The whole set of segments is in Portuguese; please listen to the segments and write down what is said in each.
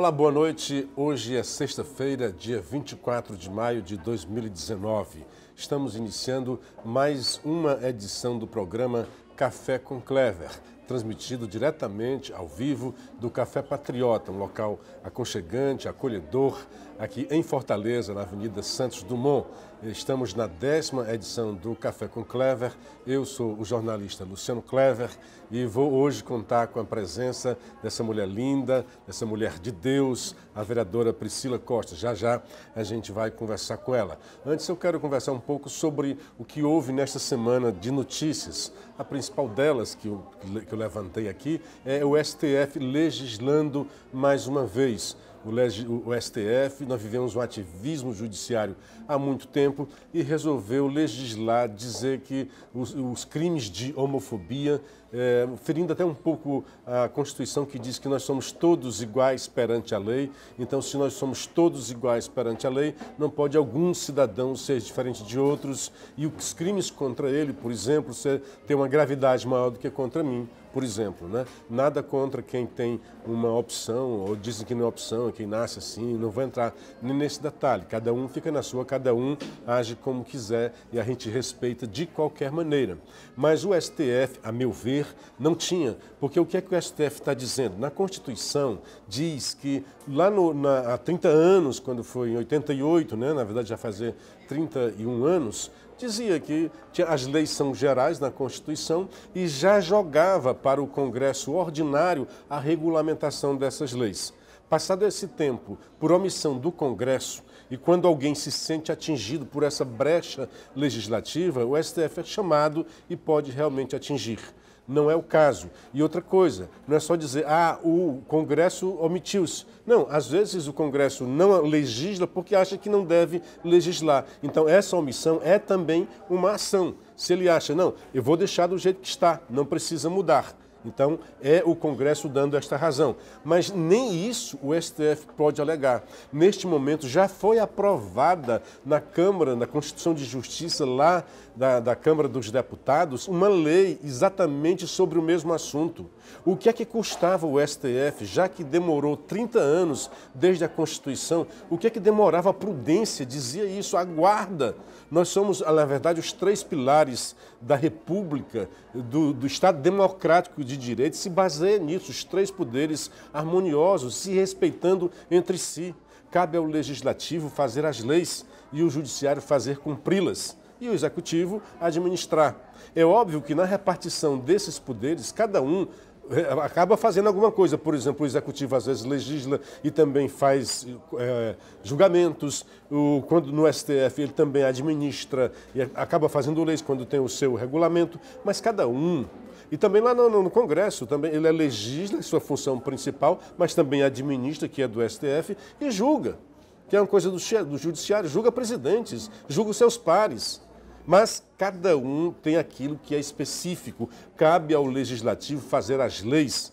Olá, boa noite. Hoje é sexta-feira, dia 24 de maio de 2019. Estamos iniciando mais uma edição do programa Café com Clever, transmitido diretamente ao vivo do Café Patriota, um local aconchegante, acolhedor, aqui em Fortaleza, na Avenida Santos Dumont. Estamos na 10ª edição do Café com Clever. Eu sou o jornalista Luciano Clever e vou hoje contar com a presença dessa mulher linda, dessa mulher de Deus, a vereadora Priscila Costa. Já já a gente vai conversar com ela. Antes eu quero conversar um pouco sobre o que houve nesta semana de notícias. A principal delas que eu levantei aqui é o STF legislando mais uma vez. O STF, nós vivemos um ativismo judiciário há muito tempo e resolveu legislar, dizer que os crimes de homofobia, ferindo até um pouco a Constituição que diz que nós somos todos iguais perante a lei. Então, se nós somos todos iguais perante a lei, não pode algum cidadão ser diferente de outros e os crimes contra ele, por exemplo, ter uma gravidade maior do que contra mim. Por exemplo, né? Nada contra quem tem uma opção, ou dizem que não é opção, quem nasce assim, não vou entrar nesse detalhe. Cada um fica na sua, cada um age como quiser e a gente respeita de qualquer maneira. Mas o STF, a meu ver, não tinha, porque o que é que o STF está dizendo? Na Constituição diz que lá há 30 anos, quando foi em 88, né? Na verdade já fazia 31 anos, dizia que as leis são gerais na Constituição e já jogava para o Congresso ordinário a regulamentação dessas leis. Passado esse tempo, por omissão do Congresso, e quando alguém se sente atingido por essa brecha legislativa, o STF é chamado e pode realmente atingir. Não é o caso. E outra coisa, não é só dizer, o Congresso omitiu-se. Não, às vezes o Congresso não legisla porque acha que não deve legislar. Então, essa omissão é também uma ação. Se ele acha, não, eu vou deixar do jeito que está, não precisa mudar. Então, é o Congresso dando esta razão. Mas nem isso o STF pode alegar. Neste momento, já foi aprovada na Câmara, na Constituição de Justiça, lá da Câmara dos Deputados, uma lei exatamente sobre o mesmo assunto. O que é que custava o STF, já que demorou 30 anos desde a Constituição, o que é que demorava a prudência? Dizia isso, aguarda. Nós somos, na verdade, os 3 pilares da República, do Estado democrático de direito, se baseia nisso, os 3 poderes harmoniosos, se respeitando entre si. Cabe ao Legislativo fazer as leis e o Judiciário fazer cumpri-las e o Executivo administrar. É óbvio que na repartição desses poderes, cada um acaba fazendo alguma coisa. Por exemplo, o Executivo às vezes legisla e também faz julgamentos. Quando no STF ele também administra e acaba fazendo leis quando tem o seu regulamento. Mas cada um. E também lá no Congresso, também ele legisla, sua função principal, mas também administra, que é do STF, e julga, que é uma coisa do Judiciário, julga presidentes, julga os seus pares. Mas cada um tem aquilo que é específico. Cabe ao Legislativo fazer as leis.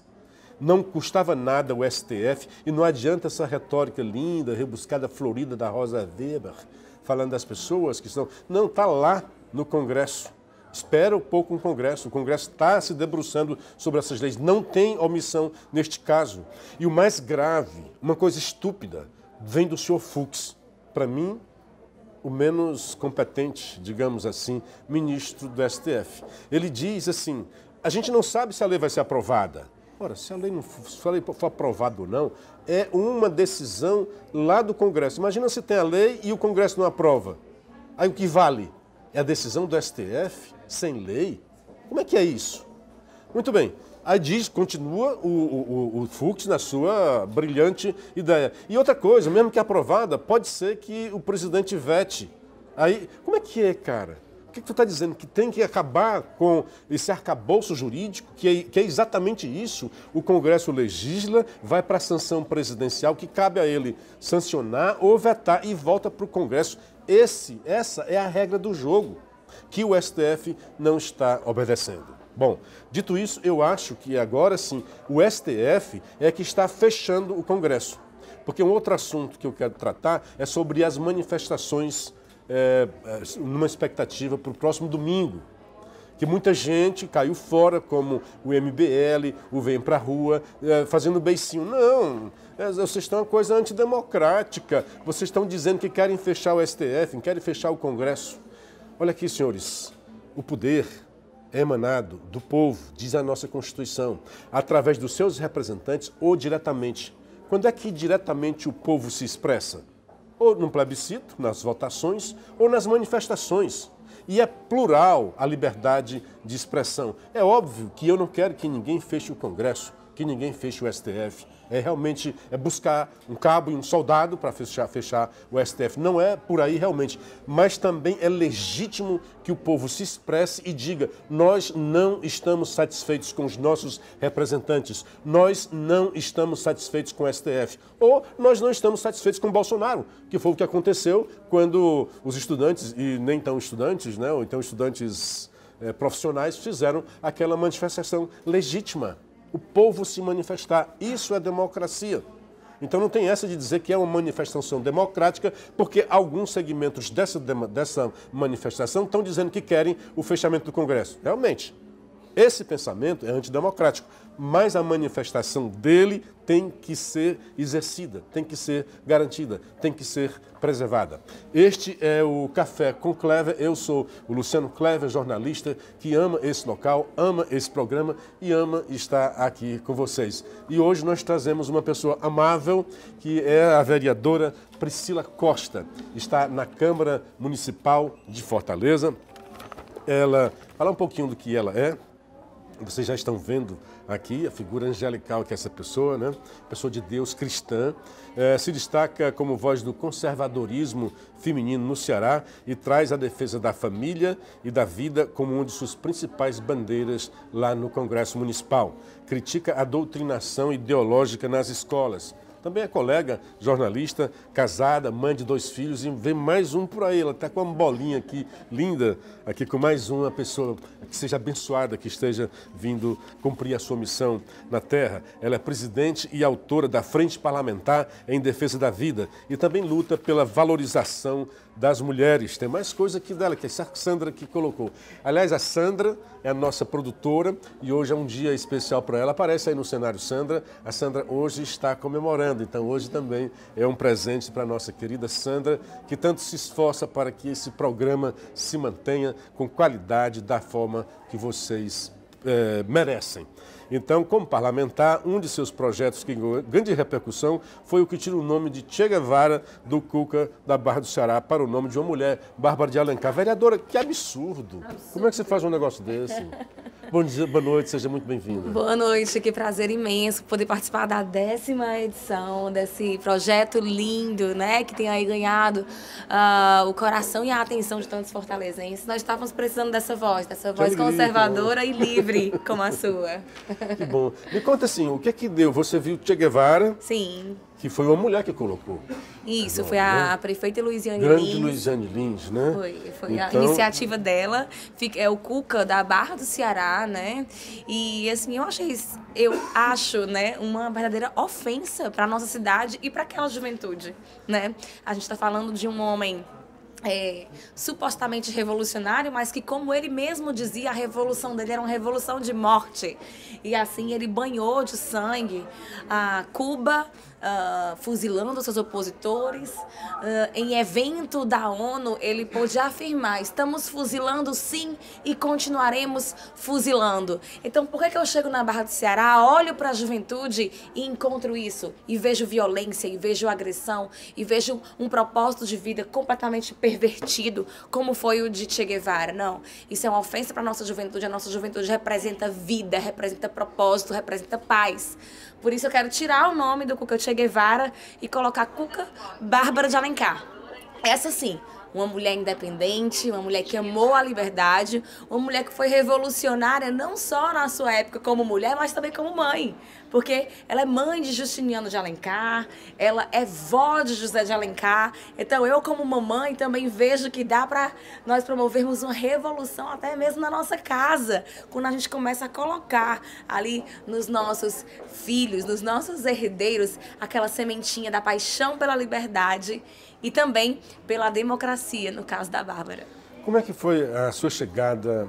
Não custava nada o STF e não adianta essa retórica linda, rebuscada, florida da Rosa Weber, falando das pessoas que estão... Não, está lá no Congresso. Espera um pouco o Congresso está se debruçando sobre essas leis. Não tem omissão neste caso. E o mais grave, uma coisa estúpida, vem do senhor Fux. Para mim, o menos competente, digamos assim, ministro do STF. Ele diz assim, a gente não sabe se a lei vai ser aprovada. Ora, se a lei for aprovada ou não, é uma decisão lá do Congresso. Imagina se tem a lei e o Congresso não aprova. Aí o que vale? É a decisão do STF, sem lei? Como é que é isso? Muito bem. Aí continua o Fux na sua brilhante ideia. E outra coisa, mesmo que aprovada, pode ser que o presidente vete. Aí, como é que é, cara? O que tu está dizendo? Que tem que acabar com esse arcabouço jurídico, que é exatamente isso. O Congresso legisla, vai para a sanção presidencial, que cabe a ele sancionar ou vetar e volta para o Congresso. Essa é a regra do jogo, que o STF não está obedecendo. Bom, dito isso, eu acho que agora sim, o STF é que está fechando o Congresso. Porque um outro assunto que eu quero tratar é sobre as manifestações numa expectativa para o próximo domingo. que muita gente caiu fora, como o MBL, o Vem Pra Rua, fazendo beicinho. Não, vocês estão uma coisa antidemocrática. Vocês estão dizendo que querem fechar o STF, querem fechar o Congresso. Olha aqui, senhores, o poder é emanado do povo, diz a nossa Constituição, através dos seus representantes ou diretamente. Quando é que diretamente o povo se expressa? Ou no plebiscito, nas votações, ou nas manifestações. E é plural a liberdade de expressão. É óbvio que eu não quero que ninguém feche o Congresso, que ninguém feche o STF. Realmente buscar um cabo e um soldado para fechar o STF. Não é por aí realmente. Mas também é legítimo que o povo se expresse e diga: nós não estamos satisfeitos com os nossos representantes, nós não estamos satisfeitos com o STF. Ou nós não estamos satisfeitos com o Bolsonaro, que foi o que aconteceu quando os estudantes, e nem tão estudantes, né, ou então estudantes profissionais, fizeram aquela manifestação legítima. O povo se manifestar, isso é democracia. Então não tem essa de dizer que é uma manifestação democrática, porque alguns segmentos dessa manifestação estão dizendo que querem o fechamento do Congresso. Realmente, esse pensamento é antidemocrático, mas a manifestação dele tem que ser exercida, tem que ser garantida, tem que ser preservada. Este é o Café com Clever. Eu sou o Luciano Clever, jornalista que ama esse local, ama esse programa e ama estar aqui com vocês. E hoje nós trazemos uma pessoa amável, que é a vereadora Priscila Costa. Está na Câmara Municipal de Fortaleza. Ela fala um pouquinho do que ela é. Vocês já estão vendo aqui a figura angelical que é essa pessoa, né? Pessoa de Deus, cristã, se destaca como voz do conservadorismo feminino no Ceará e traz a defesa da família e da vida como uma de suas principais bandeiras lá no Congresso Municipal. Critica a doutrinação ideológica nas escolas. Também é colega, jornalista, casada, mãe de 2 filhos e vem mais um por aí. Ela está com uma bolinha aqui, linda, aqui com mais uma pessoa que seja abençoada, que esteja vindo cumprir a sua missão na Terra. Ela é presidente e autora da Frente Parlamentar em Defesa da Vida e também luta pela valorização das mulheres. Tem mais coisa aqui dela, que a Sandra que colocou. Aliás, a Sandra é a nossa produtora e hoje é um dia especial para ela. Aparece aí no cenário Sandra. A Sandra hoje está comemorando, então hoje também é um presente para a nossa querida Sandra, que tanto se esforça para que esse programa se mantenha com qualidade da forma que vocês merecem. Então, como parlamentar, um de seus projetos que ganhou grande repercussão foi o que tira o nome de Che Guevara do Cuca da Barra do Ceará para o nome de uma mulher, Bárbara de Alencar. Vereadora, que absurdo! Como é que você faz um negócio desse? Bom dia, boa noite, seja muito bem-vinda. Boa noite, que prazer imenso poder participar da 10ª edição desse projeto lindo, né, que tem aí ganhado o coração e a atenção de tantos fortalezenses. Nós estávamos precisando dessa voz conservadora e livre como a sua. Que bom. Me conta assim, o que é que deu? Você viu Che Guevara? Sim. Que foi uma mulher que colocou. Isso, foi a prefeita Luiziane Grande Lins. Luiziane Lins, né? Foi então... a iniciativa dela. É o Cuca da Barra do Ceará, né? E assim, eu acho, né, uma verdadeira ofensa para a nossa cidade e para aquela juventude, né? A gente está falando de um homem supostamente revolucionário, mas que, como ele mesmo dizia, a revolução dele era uma revolução de morte. E assim ele banhou de sangue a Cuba, fuzilando seus opositores. Em evento da ONU, ele pôde afirmar: estamos fuzilando sim e continuaremos fuzilando. Então, por que eu chego na Barra do Ceará, olho para a juventude e encontro isso? E vejo violência, e vejo agressão, e vejo um propósito de vida completamente pervertido, como foi o de Che Guevara. Não, isso é uma ofensa para a nossa juventude. A nossa juventude representa vida, representa propósito, representa paz. Por isso eu quero tirar o nome do Cuca Che Guevara e colocar Cuca Bárbara de Alencar. Essa sim, uma mulher independente, uma mulher que amou a liberdade, uma mulher que foi revolucionária não só na sua época como mulher, mas também como mãe. Porque ela é mãe de Justiniano de Alencar, ela é vó de José de Alencar. Então eu, como mamãe, também vejo que dá para nós promovermos uma revolução até mesmo na nossa casa, quando a gente começa a colocar ali nos nossos filhos, nos nossos herdeiros, aquela sementinha da paixão pela liberdade e também pela democracia, no caso da Bárbara. Como é que foi a sua chegada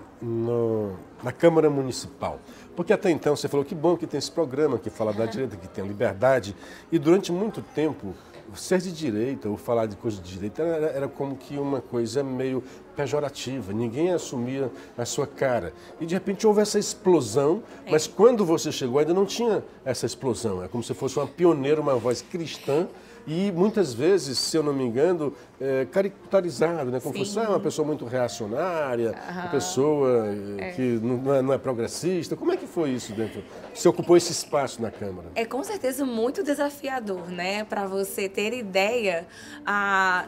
na Câmara Municipal? Porque até então você falou que bom que tem esse programa, que fala da direita, que tem a liberdade. E durante muito tempo, ser de direita ou falar de coisa de direita era como que uma coisa meio pejorativa. Ninguém assumia a sua cara. E de repente houve essa explosão, mas quando você chegou ainda não tinha essa explosão. É como se fosse uma pioneira, uma voz cristã. E muitas vezes, se eu não me engano, caricaturizado, né? Como se fosse uma pessoa muito reacionária, uma pessoa que não é progressista. Como é que foi isso dentro? Você ocupou esse espaço na Câmara? É com certeza muito desafiador, né? Para você ter ideia,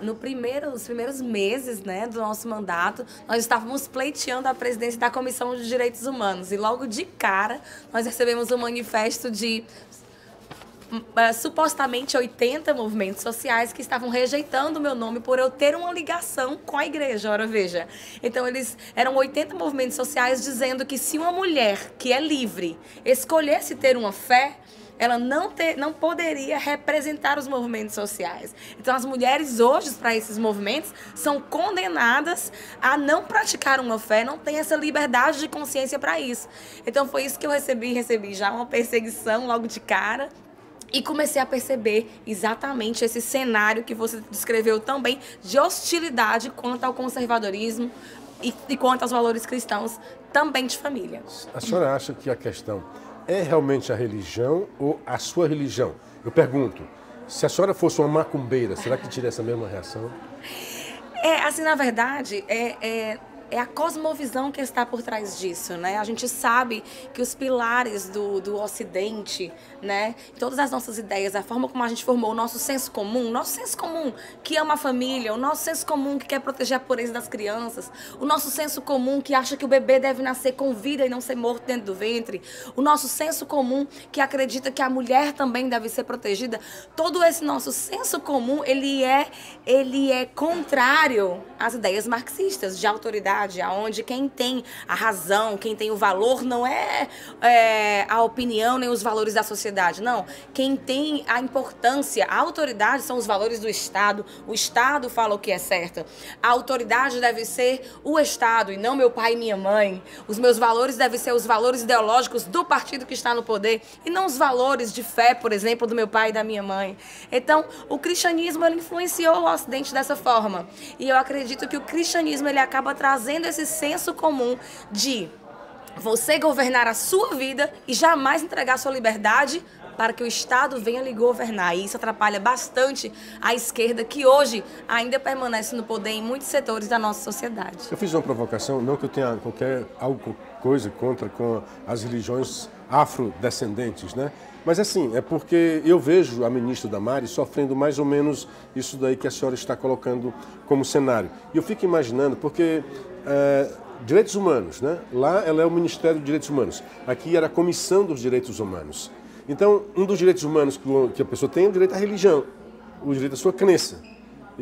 nos primeiros meses, né, do nosso mandato, nós estávamos pleiteando a presidência da Comissão de Direitos Humanos. E logo de cara, nós recebemos um manifesto de supostamente 80 movimentos sociais que estavam rejeitando o meu nome por eu ter uma ligação com a igreja, ora veja. Então eram 80 movimentos sociais dizendo que se uma mulher que é livre escolhesse ter uma fé, ela não poderia representar os movimentos sociais. Então as mulheres hoje, para esses movimentos, são condenadas a não praticar uma fé, não tem essa liberdade de consciência para isso. Então foi isso que eu recebi já uma perseguição logo de cara. E comecei a perceber exatamente esse cenário que você descreveu também, de hostilidade quanto ao conservadorismo e quanto aos valores cristãos, também de família. A senhora acha que a questão é realmente a religião ou a sua religião? Eu pergunto, se a senhora fosse uma macumbeira, será que teria essa mesma reação? Assim, na verdade, é a cosmovisão que está por trás disso, né? A gente sabe que os pilares do Ocidente, né? Todas as nossas ideias, a forma como a gente formou o nosso senso comum que ama a família, o nosso senso comum que quer proteger a pureza das crianças, o nosso senso comum que acha que o bebê deve nascer com vida e não ser morto dentro do ventre, o nosso senso comum que acredita que a mulher também deve ser protegida. Todo esse nosso senso comum, ele é contrário às ideias marxistas de autoridade, onde quem tem a razão, quem tem o valor não é a opinião nem os valores da sociedade, não. Quem tem a importância, a autoridade são os valores do Estado. O Estado fala o que é certo. A autoridade deve ser o Estado e não meu pai e minha mãe. Os meus valores devem ser os valores ideológicos do partido que está no poder e não os valores de fé, por exemplo, do meu pai e da minha mãe. Então, o cristianismo ele influenciou o Ocidente dessa forma. E eu acredito que o cristianismo ele acaba trazendo esse senso comum de você governar a sua vida e jamais entregar a sua liberdade para que o Estado venha lhe governar. E isso atrapalha bastante a esquerda, que hoje ainda permanece no poder em muitos setores da nossa sociedade. Eu fiz uma provocação, não que eu tenha alguma coisa contra com as religiões afrodescendentes, né? Mas assim, é porque eu vejo a ministra Damares sofrendo mais ou menos isso daí que a senhora está colocando como cenário. E eu fico imaginando, porque direitos humanos, né? Lá ela é o Ministério de Direitos Humanos. Aqui era a Comissão dos Direitos Humanos. Então, um dos direitos humanos que a pessoa tem é o direito à religião, o direito à sua crença.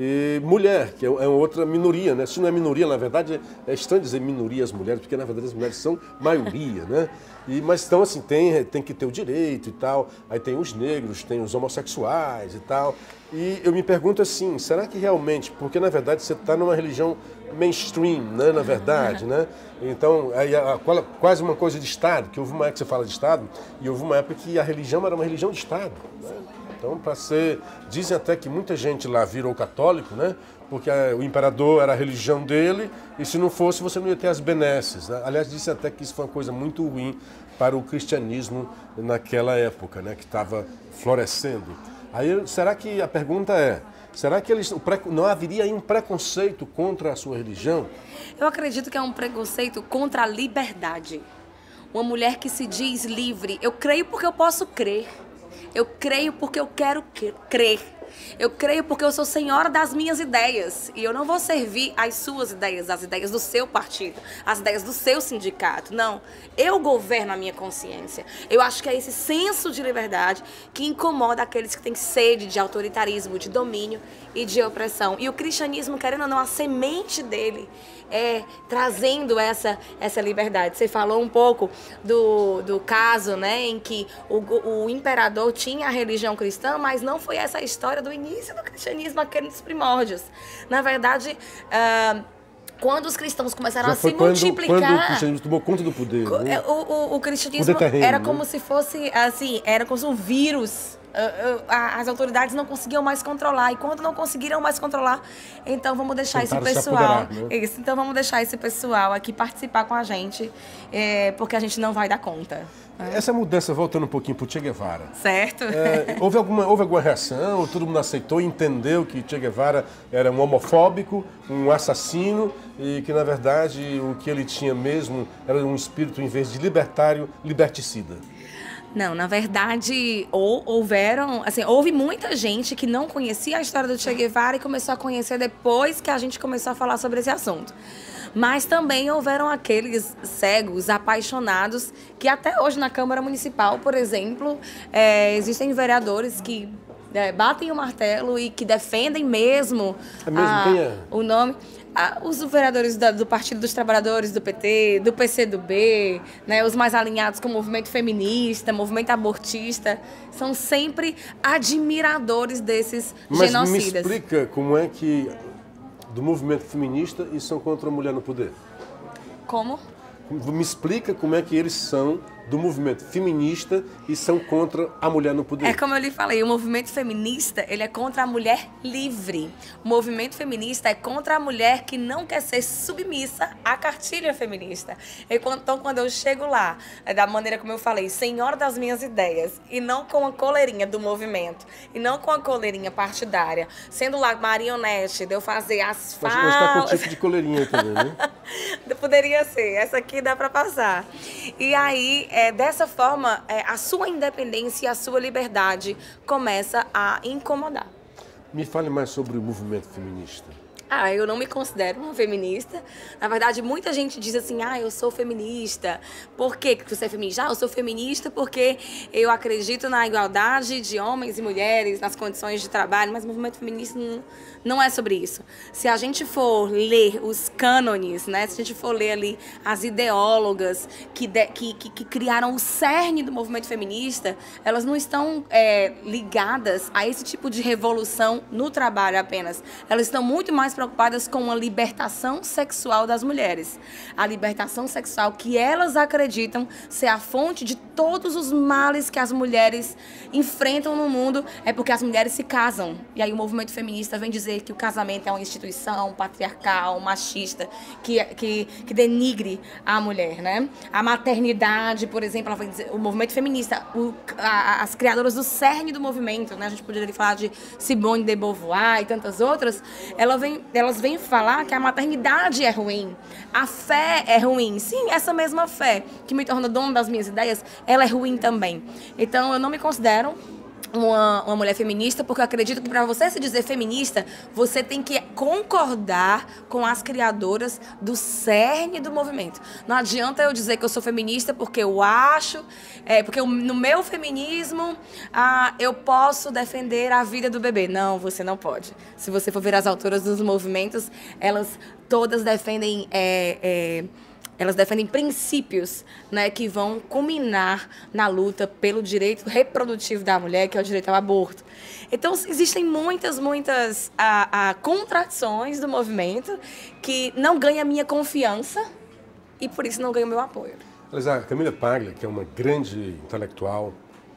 E mulher, que é outra minoria, né? Se não é minoria, na verdade, é estranho dizer minoria as mulheres, porque na verdade as mulheres são maioria, né? Mas então, assim, tem que ter o direito e tal. Aí tem os negros, tem os homossexuais e tal. E eu me pergunto assim, será que realmente, porque na verdade você está numa religião mainstream, né, na verdade, né? Então, aí, quase uma coisa de Estado, que houve uma época que você fala de Estado, e houve uma época que a religião era uma religião de Estado, né? Então, dizem até que muita gente lá virou católico, né? Porque o imperador era a religião dele, e se não fosse, você não ia ter as benesses, né? Aliás, dizem até que isso foi uma coisa muito ruim para o cristianismo naquela época, né? Que estava florescendo. Aí, será que a pergunta é, será que não haveria aí um preconceito contra a sua religião? Eu acredito que é um preconceito contra a liberdade. Uma mulher que se diz livre, eu creio porque eu posso crer. Eu creio porque eu quero crer. Eu creio porque eu sou senhora das minhas ideias. E eu não vou servir às suas ideias, às ideias do seu partido, às ideias do seu sindicato. Não. Eu governo a minha consciência. Eu acho que é esse senso de liberdade que incomoda aqueles que têm sede de autoritarismo, de domínio e de opressão. E o cristianismo, querendo ou não, a semente dele trazendo essa liberdade. Você falou um pouco do caso, né, em que o imperador tinha a religião cristã, mas não foi essa a história do início do cristianismo, aqueles primórdios. Na verdade, Quando os cristãos começaram Já a foi se quando multiplicar... o cristianismo tomou conta do poder, né? O cristianismo terreno, era né? como se fosse, assim, era como se um vírus. As autoridades não conseguiam mais controlar. E quando não conseguiram mais controlar, então vamos deixar Tentaram esse se pessoal... apoderar, né? Isso, então vamos deixar esse pessoal aqui participar com a gente, porque a gente não vai dar conta. Essa mudança, voltando um pouquinho para o Che Guevara, Certo? houve alguma reação? Todo mundo aceitou, entendeu que Che Guevara era um homofóbico, um assassino e que, na verdade, o que ele tinha mesmo era um espírito, em vez de libertário, liberticida? Não, na verdade, houve muita gente que não conhecia a história do Che Guevara e começou a conhecer depois que a gente começou a falar sobre esse assunto. Mas também houveram aqueles cegos, apaixonados, que até hoje na Câmara Municipal, por exemplo, existem vereadores que batem o martelo e que defendem mesmo, Quem é? o nome... Os vereadores do Partido dos Trabalhadores, do PT, do PCdoB, né, os mais alinhados com o movimento feminista, movimento abortista, são sempre admiradores desses genocidas. Mas me explica como é que, do movimento feminista, e são contra a mulher no poder. Como? Me explica como é que eles são do movimento feminista e são contra a mulher no poder. É como eu lhe falei, o movimento feminista, ele é contra a mulher livre. O movimento feminista é contra a mulher que não quer ser submissa à cartilha feminista. Então, quando eu chego lá, da maneira como eu falei, senhora das minhas ideias, e não com a coleirinha do movimento, e não com a coleirinha partidária, sendo lá marionete, de eu fazer as falas... Mas está com o tipo de coleirinha aí também, né? Poderia ser, essa aqui dá para passar. E aí, dessa forma, a sua independência e a sua liberdade começa a incomodar. Me fale mais sobre o movimento feminista. Eu não me considero uma feminista. Na verdade, muita gente diz assim, eu sou feminista. Por que você é feminista? Eu sou feminista porque eu acredito na igualdade de homens e mulheres, nas condições de trabalho, mas o movimento feminista não é sobre isso. Se a gente for ler os cânones, né? Se a gente for ler ali as ideólogas que criaram o cerne do movimento feminista, elas não estão ligadas a esse tipo de revolução no trabalho apenas. Elas estão muito mais preocupadas com a libertação sexual das mulheres. A libertação sexual que elas acreditam ser a fonte de todos os males que as mulheres enfrentam no mundo é porque as mulheres se casam. E aí o movimento feminista vem dizer que o casamento é uma instituição patriarcal, machista, que denigre a mulher, né? A maternidade, por exemplo, ela vem dizer, o movimento feminista, as criadoras do cerne do movimento, né? A gente poderia falar de Simone de Beauvoir e tantas outras, elas vêm falar que a maternidade é ruim, a fé é ruim. Sim, essa mesma fé que me torna dona das minhas ideias, ela é ruim também. Então, eu não me considero uma mulher feminista, porque eu acredito que para você se dizer feminista, você tem que concordar com as criadoras do cerne do movimento. Não adianta eu dizer que eu sou feminista porque eu acho, no meu feminismo eu posso defender a vida do bebê. Não, você não pode. Se você for ver as autoras dos movimentos, elas todas defendem... Elas defendem princípios, né, que vão culminar na luta pelo direito reprodutivo da mulher, que é o direito ao aborto. Então, existem muitas contradições do movimento que não ganha a minha confiança e, por isso, não ganha o meu apoio. Aliás, a Camila Paglia, que é uma grande intelectual,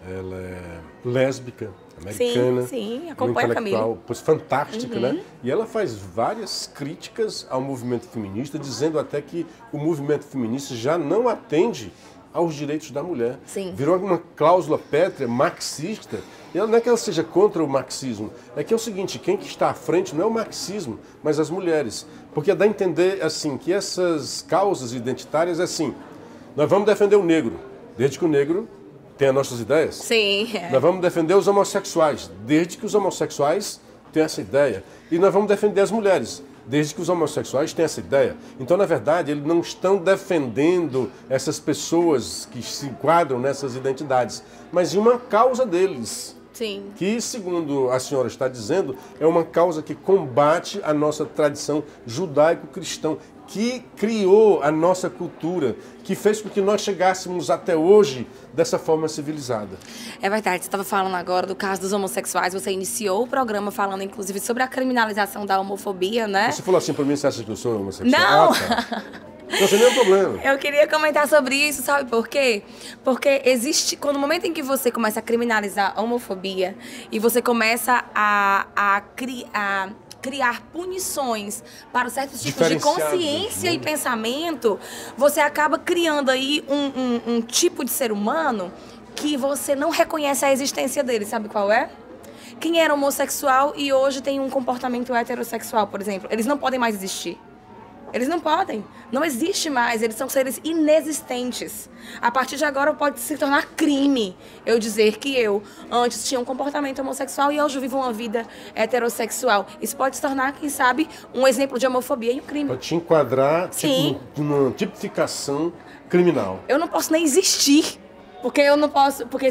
ela é lésbica, americana. Sim, acompanha a Camila. Pois fantástica, né? E ela faz várias críticas ao movimento feminista, dizendo até que o movimento feminista já não atende aos direitos da mulher. Sim. Virou uma cláusula pétrea marxista. E não é que ela seja contra o marxismo, é que é o seguinte, quem que está à frente não é o marxismo, mas as mulheres. Porque dá a entender assim, que essas causas identitárias é assim, nós vamos defender o negro, desde que o negro tem as nossas ideias. Sim. Nós vamos defender os homossexuais, desde que os homossexuais tenham essa ideia. E nós vamos defender as mulheres, desde que os homossexuais tenham essa ideia. Então, na verdade, eles não estão defendendo essas pessoas que se enquadram nessas identidades, mas em uma causa deles. Sim. Que, segundo a senhora está dizendo, é uma causa que combate a nossa tradição judaico-cristã, que criou a nossa cultura, que fez com que nós chegássemos até hoje dessa forma civilizada. É verdade, você estava falando agora do caso dos homossexuais, você iniciou o programa falando, inclusive, sobre a criminalização da homofobia, né? Você falou assim para mim, você acha que eu sou homossexual? Não! Tá. Não tem nenhum problema. Eu queria comentar sobre isso, sabe por quê? Porque existe, quando no momento em que você começa a criminalizar a homofobia e você começa a criar punições para certos tipos de consciência e pensamento, você acaba criando aí um tipo de ser humano que você não reconhece a existência dele. Sabe qual é? Quem era homossexual e hoje tem um comportamento heterossexual, por exemplo, eles não podem mais existir. Eles não podem. Não existe mais. Eles são seres inexistentes. A partir de agora pode se tornar crime eu dizer que eu antes tinha um comportamento homossexual e hoje eu vivo uma vida heterossexual. Isso pode se tornar, quem sabe, um exemplo de homofobia e um crime. Pode te enquadrar Sim. numa tipificação criminal. Eu não posso nem existir. Porque eu não posso... Porque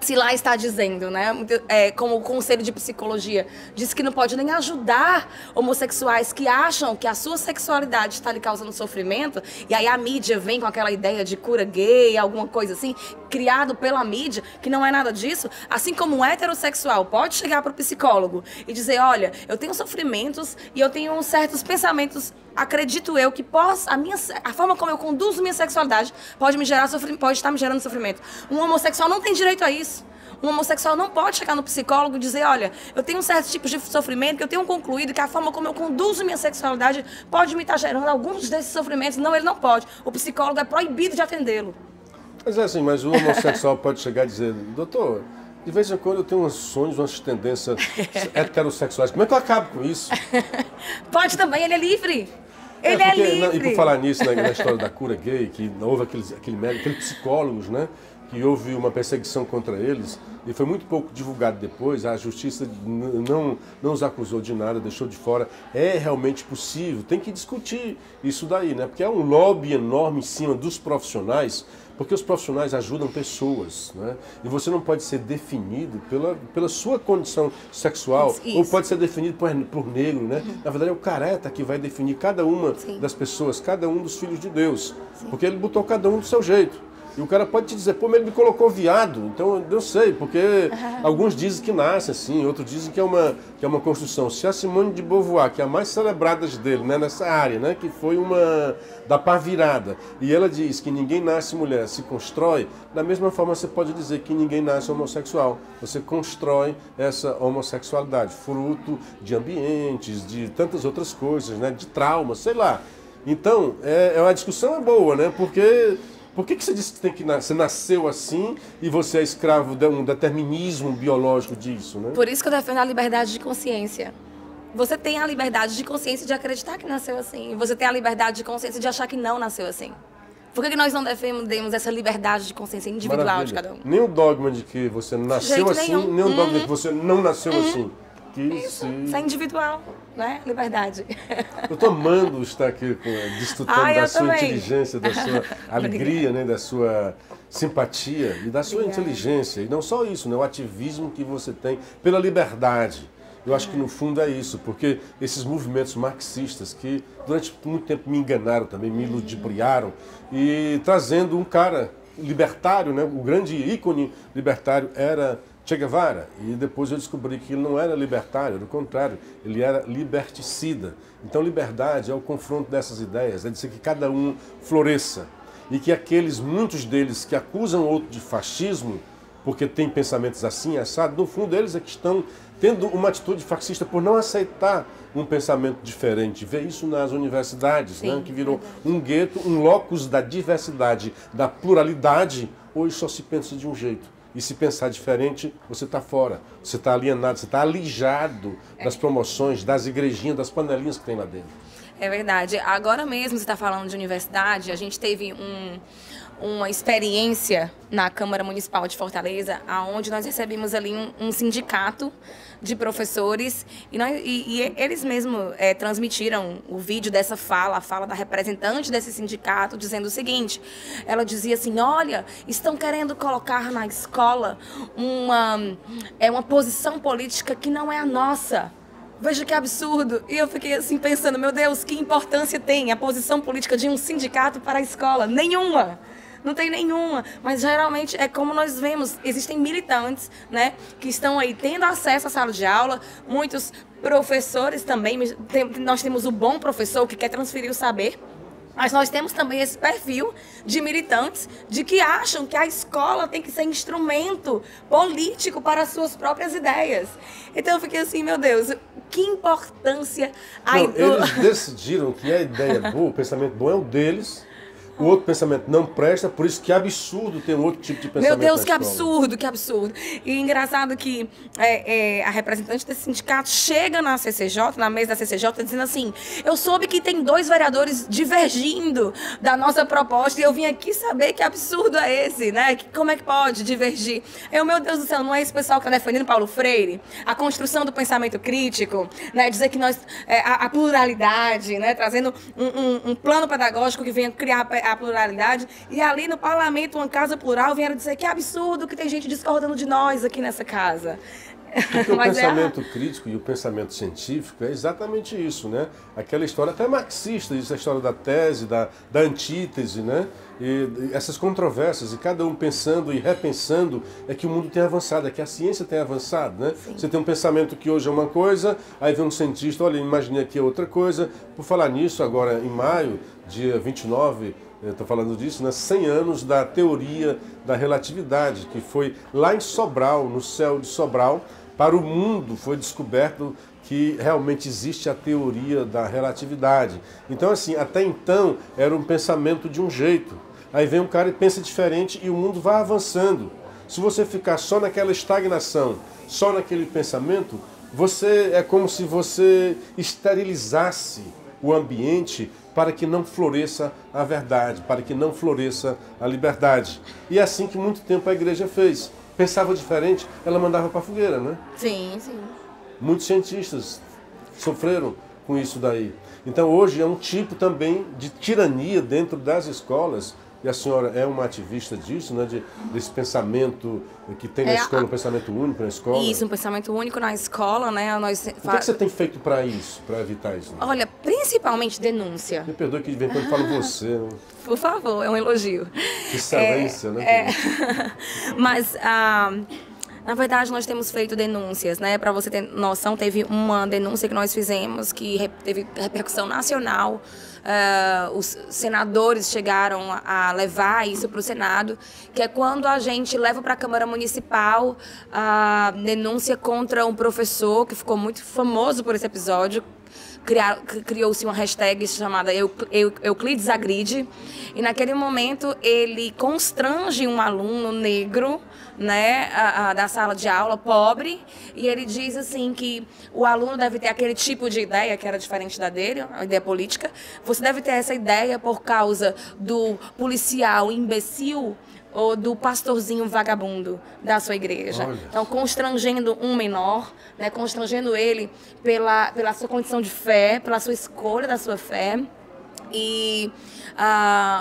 se lá está dizendo, né, como o Conselho de Psicologia diz que não pode nem ajudar homossexuais que acham que a sua sexualidade está lhe causando sofrimento, e aí a mídia vem com aquela ideia de cura gay, alguma coisa assim, criado pela mídia, que não é nada disso, assim como um heterossexual pode chegar para o psicólogo e dizer, olha, eu tenho sofrimentos e eu tenho certos pensamentos, acredito eu, que a forma como eu conduzo minha sexualidade pode estar me gerando sofrimento. Um homossexual não tem direito a isso. Um homossexual não pode chegar no psicólogo e dizer, olha, eu tenho um certo tipo de sofrimento que eu tenho concluído que a forma como eu conduzo minha sexualidade pode me estar gerando alguns desses sofrimentos. Não, ele não pode. O psicólogo é proibido de atendê-lo. Mas é assim, mas o homossexual pode chegar e dizer, doutor, de vez em quando eu tenho uns sonhos, umas tendências heterossexuais. Como é que eu acabo com isso? Pode também, ele é livre. Ele é livre. E por falar nisso, na história da cura gay, que houve aqueles psicólogos, né? Que houve uma perseguição contra eles e foi muito pouco divulgado depois, a justiça não os acusou de nada, deixou de fora. É realmente possível, tem que discutir isso daí, né? Porque é um lobby enorme em cima dos profissionais, porque os profissionais ajudam pessoas, né? E você não pode ser definido pela sua condição sexual, isso. Ou pode ser definido por negro, né? Na verdade é o caráter que vai definir cada uma das pessoas, cada um dos filhos de Deus, porque ele botou cada um do seu jeito. E o cara pode te dizer, pô, mas ele me colocou viado. Então, eu sei, porque alguns dizem que nasce assim, outros dizem que é uma construção. Se a Simone de Beauvoir, que é a mais celebrada dele, né, nessa área, né, que foi uma da pá virada, e ela diz que ninguém nasce mulher, se constrói, da mesma forma você pode dizer que ninguém nasce homossexual. Você constrói essa homossexualidade, fruto de ambientes, de tantas outras coisas, né, de traumas, sei lá. Então, a discussão é boa, né, porque... Por que você disse que você nasceu assim e você é escravo de um determinismo biológico disso, né? Por isso que eu defendo a liberdade de consciência. Você tem a liberdade de consciência de acreditar que nasceu assim. E você tem a liberdade de consciência de achar que não nasceu assim. Por que nós não defendemos essa liberdade de consciência individual Maravilha. De cada um? Nem o dogma de que você nasceu assim, nem o dogma de que você não nasceu assim. Isso é individual, né? Liberdade. Eu estou amando estar aqui desfrutando da sua inteligência, da sua alegria, né? Da sua simpatia e da sua inteligência. E não só isso, né? O ativismo que você tem pela liberdade. Eu acho que no fundo é isso, porque esses movimentos marxistas que durante muito tempo me enganaram também, me ludibriaram, e trazendo um cara libertário, né? O grande ícone libertário era Che Guevara, e depois eu descobri que ele não era libertário, do contrário, ele era liberticida. Então liberdade é o confronto dessas ideias, é dizer que cada um floresça, e que muitos deles que acusam o outro de fascismo, porque tem pensamentos assim, assado, no fundo eles é que estão tendo uma atitude fascista por não aceitar um pensamento diferente. Vê isso nas universidades, né, que virou um gueto, um locus da diversidade, da pluralidade. Hoje só se pensa de um jeito. E se pensar diferente, você está fora, você está alienado, você está alijado das promoções, das igrejinhas, das panelinhas que tem lá dentro. É verdade. Agora mesmo, você está falando de universidade, a gente teve uma experiência na Câmara Municipal de Fortaleza, onde nós recebemos ali um sindicato de professores e eles mesmos transmitiram o vídeo dessa a fala da representante desse sindicato, dizendo o seguinte: ela dizia assim, olha, estão querendo colocar na escola uma posição política que não é a nossa. Veja que absurdo. E eu fiquei assim pensando, meu Deus, que importância tem a posição política de um sindicato para a escola? Nenhuma. Não tem nenhuma, mas geralmente é como nós vemos, existem militantes, né, que estão aí tendo acesso à sala de aula, muitos professores também, nós temos o bom professor que quer transferir o saber, mas nós temos também esse perfil de militantes de que acham que a escola tem que ser instrumento político para as suas próprias ideias. Então eu fiquei assim, meu Deus, que importância... Eles decidiram que a ideia boa, o pensamento bom é o deles. O outro pensamento não presta, por isso que é absurdo ter um outro tipo de pensamento. Meu Deus, que absurdo, que absurdo. E engraçado que a representante desse sindicato chega na CCJ, na mesa da CCJ, dizendo assim, eu soube que tem 2 vereadores divergindo da nossa proposta e eu vim aqui saber que absurdo é esse, né? Como é que pode divergir? Meu Deus do céu, não é esse pessoal que está defendendo Paulo Freire? A construção do pensamento crítico, né? Dizer que nós, a pluralidade, né? Trazendo um plano pedagógico que venha criar a pluralidade, e ali no parlamento, uma casa plural, vieram dizer que é absurdo que tem gente discordando de nós aqui nessa casa. Porque o pensamento crítico e o pensamento científico é exatamente isso, né? Aquela história até marxista, isso é a história da tese, da antítese, né? E essas controvérsias, e cada um pensando e repensando, é que o mundo tem avançado, é que a ciência tem avançado, né? Sim. Você tem um pensamento que hoje é uma coisa, aí vem um cientista, olha, imagine aqui outra coisa. Por falar nisso, agora em maio, dia 29, estou falando disso, né? 100 anos da teoria da relatividade, que foi lá em Sobral, no céu de Sobral, para o mundo foi descoberto que realmente existe a teoria da relatividade. Então, assim, até então era um pensamento de um jeito. Aí vem um cara e pensa diferente e o mundo vai avançando. Se você ficar só naquela estagnação, só naquele pensamento, é como se você esterilizasse o ambiente para que não floresça a verdade, para que não floresça a liberdade. E é assim que muito tempo a igreja fez. Pensava diferente, ela mandava para a fogueira, né? Sim, sim. Muitos cientistas sofreram com isso daí. Então hoje é um tipo também de tirania dentro das escolas. E a senhora é uma ativista disso, né? Desse pensamento que tem na escola, um pensamento único na escola? Isso, um pensamento único na escola, né? O que você tem feito para isso, para evitar isso? Né? Olha, principalmente denúncia. Me perdoe que de vez em quando eu falo você. Né? Por favor, é um elogio. Excelência, né? Mas... na verdade, nós temos feito denúncias, né? Para você ter noção, teve uma denúncia que nós fizemos que teve repercussão nacional. Os senadores chegaram a levar isso para o Senado, que é quando a gente leva para a Câmara Municipal a denúncia contra um professor que ficou muito famoso por esse episódio. Criou-se uma hashtag chamada Euclides Agride, e naquele momento ele constrange um aluno negro, né, da sala de aula, pobre, e ele diz assim que o aluno deve ter aquele tipo de ideia que era diferente da dele, a ideia política. Você deve ter essa ideia por causa do policial imbecil ou do pastorzinho vagabundo da sua igreja. Olha. Então, constrangendo um menor, né, constrangendo ele pela sua condição de fé, pela sua escolha da sua fé. E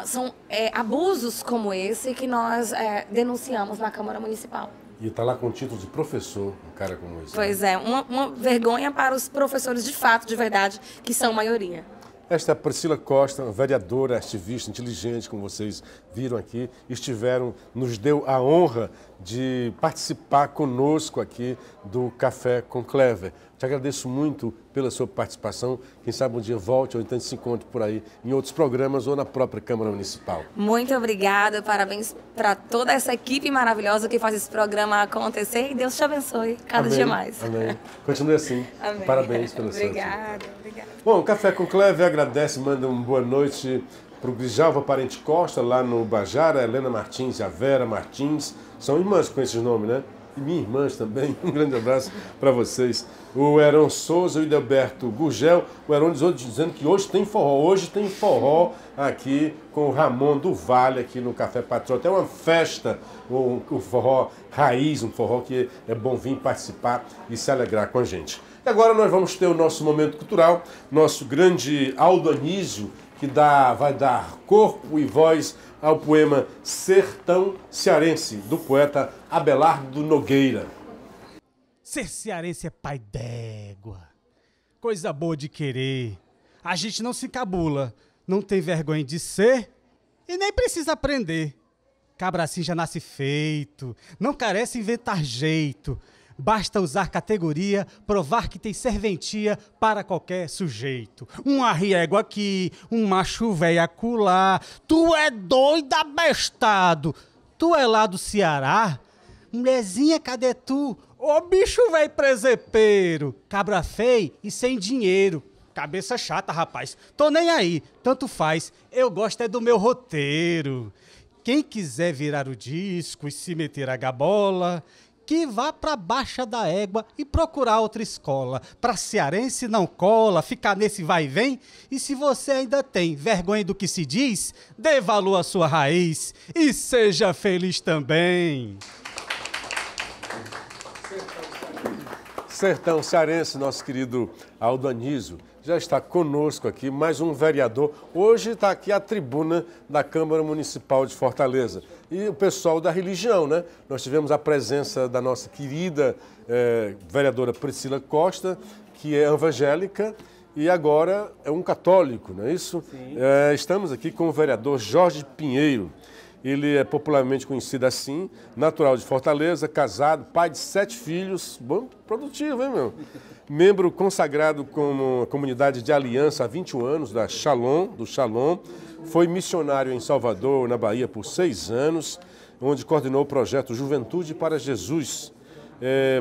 são abusos como esse que nós denunciamos na Câmara Municipal. E está lá com o título de professor, um cara como esse. Pois é, uma vergonha para os professores de fato, de verdade, que são maioria. Esta é a Priscila Costa, vereadora, ativista, inteligente, como vocês viram aqui, nos deu a honra de participar conosco aqui do Café com Clever. Te agradeço muito pela sua participação. Quem sabe um dia volte ou então se encontre por aí em outros programas ou na própria Câmara Municipal. Muito obrigada, parabéns para toda essa equipe maravilhosa que faz esse programa acontecer e Deus te abençoe cada dia mais. Amém. Continue assim. Amém. Parabéns pelo seu. Obrigada. Bom, o Café com Clever agradece, manda uma boa noite para o Grijalva Parente Costa, lá no Bajara, a Helena Martins e a Vera Martins. São irmãs com esses nomes, né? e minhas irmãs também. Um grande abraço para vocês. O Heron Souza e o Idelberto Gurgel. O Heron dizendo que hoje tem forró. Hoje tem forró aqui com o Ramon do Vale, aqui no Café Patriota. É uma festa, um forró raiz, um forró que é bom vir participar e se alegrar com a gente. E agora nós vamos ter o nosso momento cultural, nosso grande Aldo Anísio, que vai dar corpo e voz ao poema Sertão Cearense, do poeta Abelardo Nogueira. Ser cearense é pai d'égua, coisa boa de querer. A gente não se encabula, não tem vergonha de ser e nem precisa aprender. Cabra assim já nasce feito, não carece inventar jeito. Basta usar categoria, provar que tem serventia para qualquer sujeito. Um arriego aqui, um macho véio acolá. Tu é doido abestado. Tu é lá do Ceará? Mulherzinha, cadê tu? Ô bicho véio presepeiro. Cabra feio e sem dinheiro. Cabeça chata, rapaz. Tô nem aí, tanto faz. Eu gosto é do meu roteiro. Quem quiser virar o disco e se meter a gabola, que vá pra Baixa da Égua e procurar outra escola. Pra cearense não cola, ficar nesse vai e vem. E se você ainda tem vergonha do que se diz, dê valor à sua raiz e seja feliz também. Sertão Cearense, nosso querido Aldo Anísio, já está conosco aqui, mais um vereador. Hoje está aqui a tribuna da Câmara Municipal de Fortaleza. E o pessoal da religião, né? Nós tivemos a presença da nossa querida vereadora Priscila Costa, que é evangélica e agora é um católico, não é isso? Sim. Estamos aqui com o vereador Jorge Pinheiro. Ele é popularmente conhecido assim, natural de Fortaleza, casado, pai de 7 filhos, bom, produtivo, hein, meu? Membro consagrado como a comunidade de aliança há 21 anos, do Shalom. Foi missionário em Salvador, na Bahia, por 6 anos, onde coordenou o projeto Juventude para Jesus.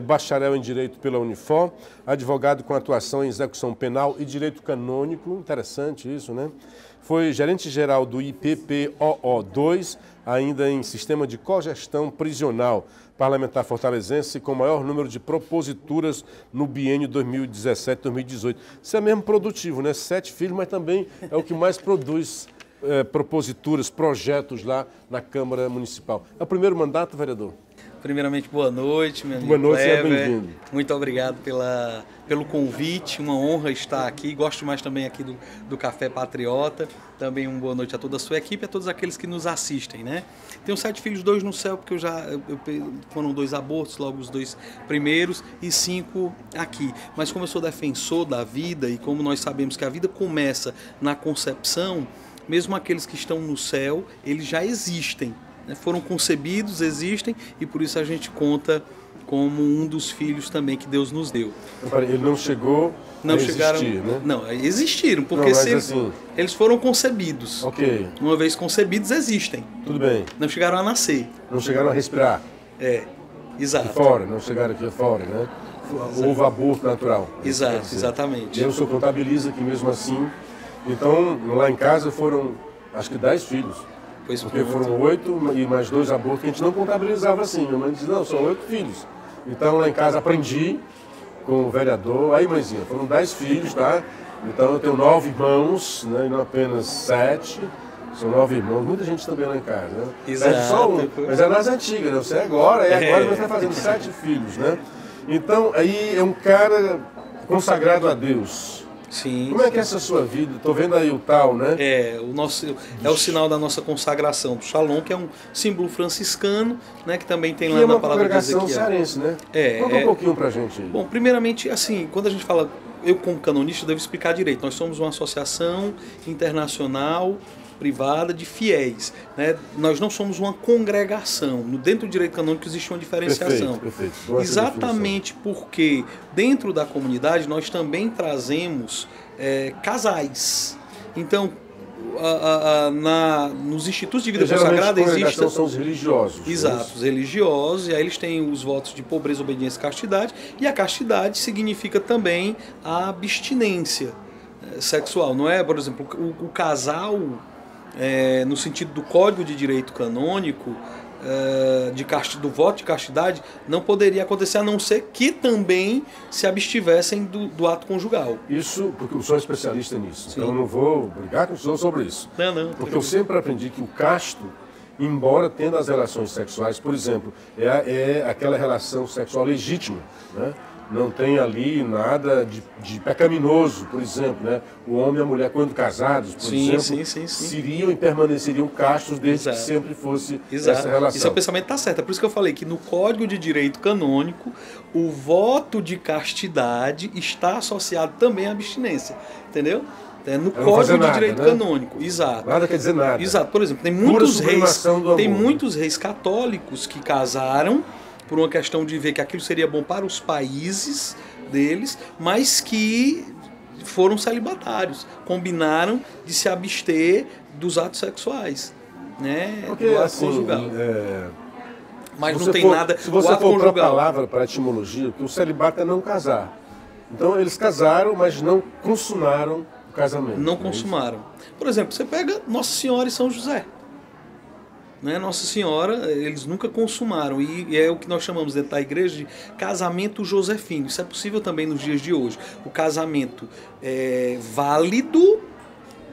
Bacharel em Direito pela Unifor, advogado com atuação em execução penal e direito canônico, interessante isso, né? Foi gerente-geral do IPPOO2, ainda em sistema de cogestão prisional, parlamentar fortalezense com o maior número de proposituras no biênio 2017-2018. Isso é mesmo produtivo, né? 7 filhos, mas também é o que mais produz proposituras, projetos lá na Câmara Municipal. É o primeiro mandato, vereador? Primeiramente, boa noite, meu amigo. Boa noite, seja bem-vindo. Muito obrigado pelo convite, uma honra estar aqui. Gosto mais também aqui do Café Patriota. Também uma boa noite a toda a sua equipe e a todos aqueles que nos assistem, né? Tenho 7 filhos, 2 no céu, porque foram 2 abortos, logo os 2 primeiros, e 5 aqui. Mas como eu sou defensor da vida e como nós sabemos que a vida começa na concepção, mesmo aqueles que estão no céu, eles já existem. Foram concebidos, existem, e por isso a gente conta como um dos filhos também que Deus nos deu. Ele não chegou a existir, né? Não, existiram, porque assim, eles foram concebidos. Ok. Uma vez concebidos, existem. Tudo bem. Não chegaram a nascer. Não chegaram a respirar. Exato. Aqui fora, não chegaram aqui fora, né? Houve aborto natural. Exato, exatamente. E eu sou contabiliza aqui mesmo assim. Então, lá em casa foram, acho que 10 filhos. Porque foram 8 e mais 2 abortos que a gente não contabilizava assim. Minha mãe dizia, não, são 8 filhos. Então lá em casa aprendi com o vereador. Aí, mãezinha, foram 10 filhos, tá? Então eu tenho 9 irmãos, né? E não apenas 7. São 9 irmãos. Muita gente também lá em casa, né? Exato. É só um, mas é nas antigas, né? Você é agora, agora você está fazendo 7 filhos, né? Então aí é um cara consagrado a Deus. Sim. Como é que é essa sua vida? Estou vendo aí o tal, né? É o sinal da nossa consagração do Shalom, que é um símbolo franciscano, né, que também tem lá na palavra de Ezequiel. É uma congregação cearense, né? Conta um pouquinho pra gente aí. Bom, primeiramente, assim, quando a gente fala, eu como canonista devo explicar direito, nós somos uma associação internacional privada de fiéis, né? Nós não somos uma congregação. Dentro do direito canônico existe uma diferenciação. Perfeito. Exatamente porque dentro da comunidade nós também trazemos casais. Então, nos institutos de vida consagrada existem... são os religiosos. Exato, os religiosos, e aí eles têm os votos de pobreza, obediência e castidade, e a castidade significa também a abstinência sexual, não é? Por exemplo, o casal... no sentido do Código de Direito Canônico, do voto de castidade não poderia acontecer, a não ser que também se abstivessem do ato conjugal. Isso, porque eu sou especialista nisso, então eu não vou brigar com o senhor sobre isso. Não, porque eu sempre aprendi que o casto, embora tendo as relações sexuais, por exemplo, é aquela relação sexual legítima, né? Não tem ali nada de pecaminoso, por exemplo, né? O homem e a mulher, quando casados, por exemplo, seriam e permaneceriam castos desde que sempre fosse essa relação. Isso é o pensamento está certo. É por isso que eu falei que no Código de Direito Canônico, o voto de castidade está associado também à abstinência, entendeu? No Código de Direito Canônico, exato. Nada quer dizer nada. Exato. Por exemplo, tem muitos reis católicos que casaram por uma questão de ver que aquilo seria bom para os países deles, mas que foram celibatários, combinaram de se abster dos atos sexuais, né? Porque, do ato assim, conjugal. Mas não tem nada. Se você for para a palavra, para a etimologia, que o celibato é não casar. Então eles casaram, mas não consumaram o casamento. Não consumaram. Por exemplo, você pega Nossa Senhora e São José. Né? Nossa Senhora, eles nunca consumaram. E é o que nós chamamos dentro da igreja de casamento josefino. Isso é possível também nos dias de hoje. O casamento é válido,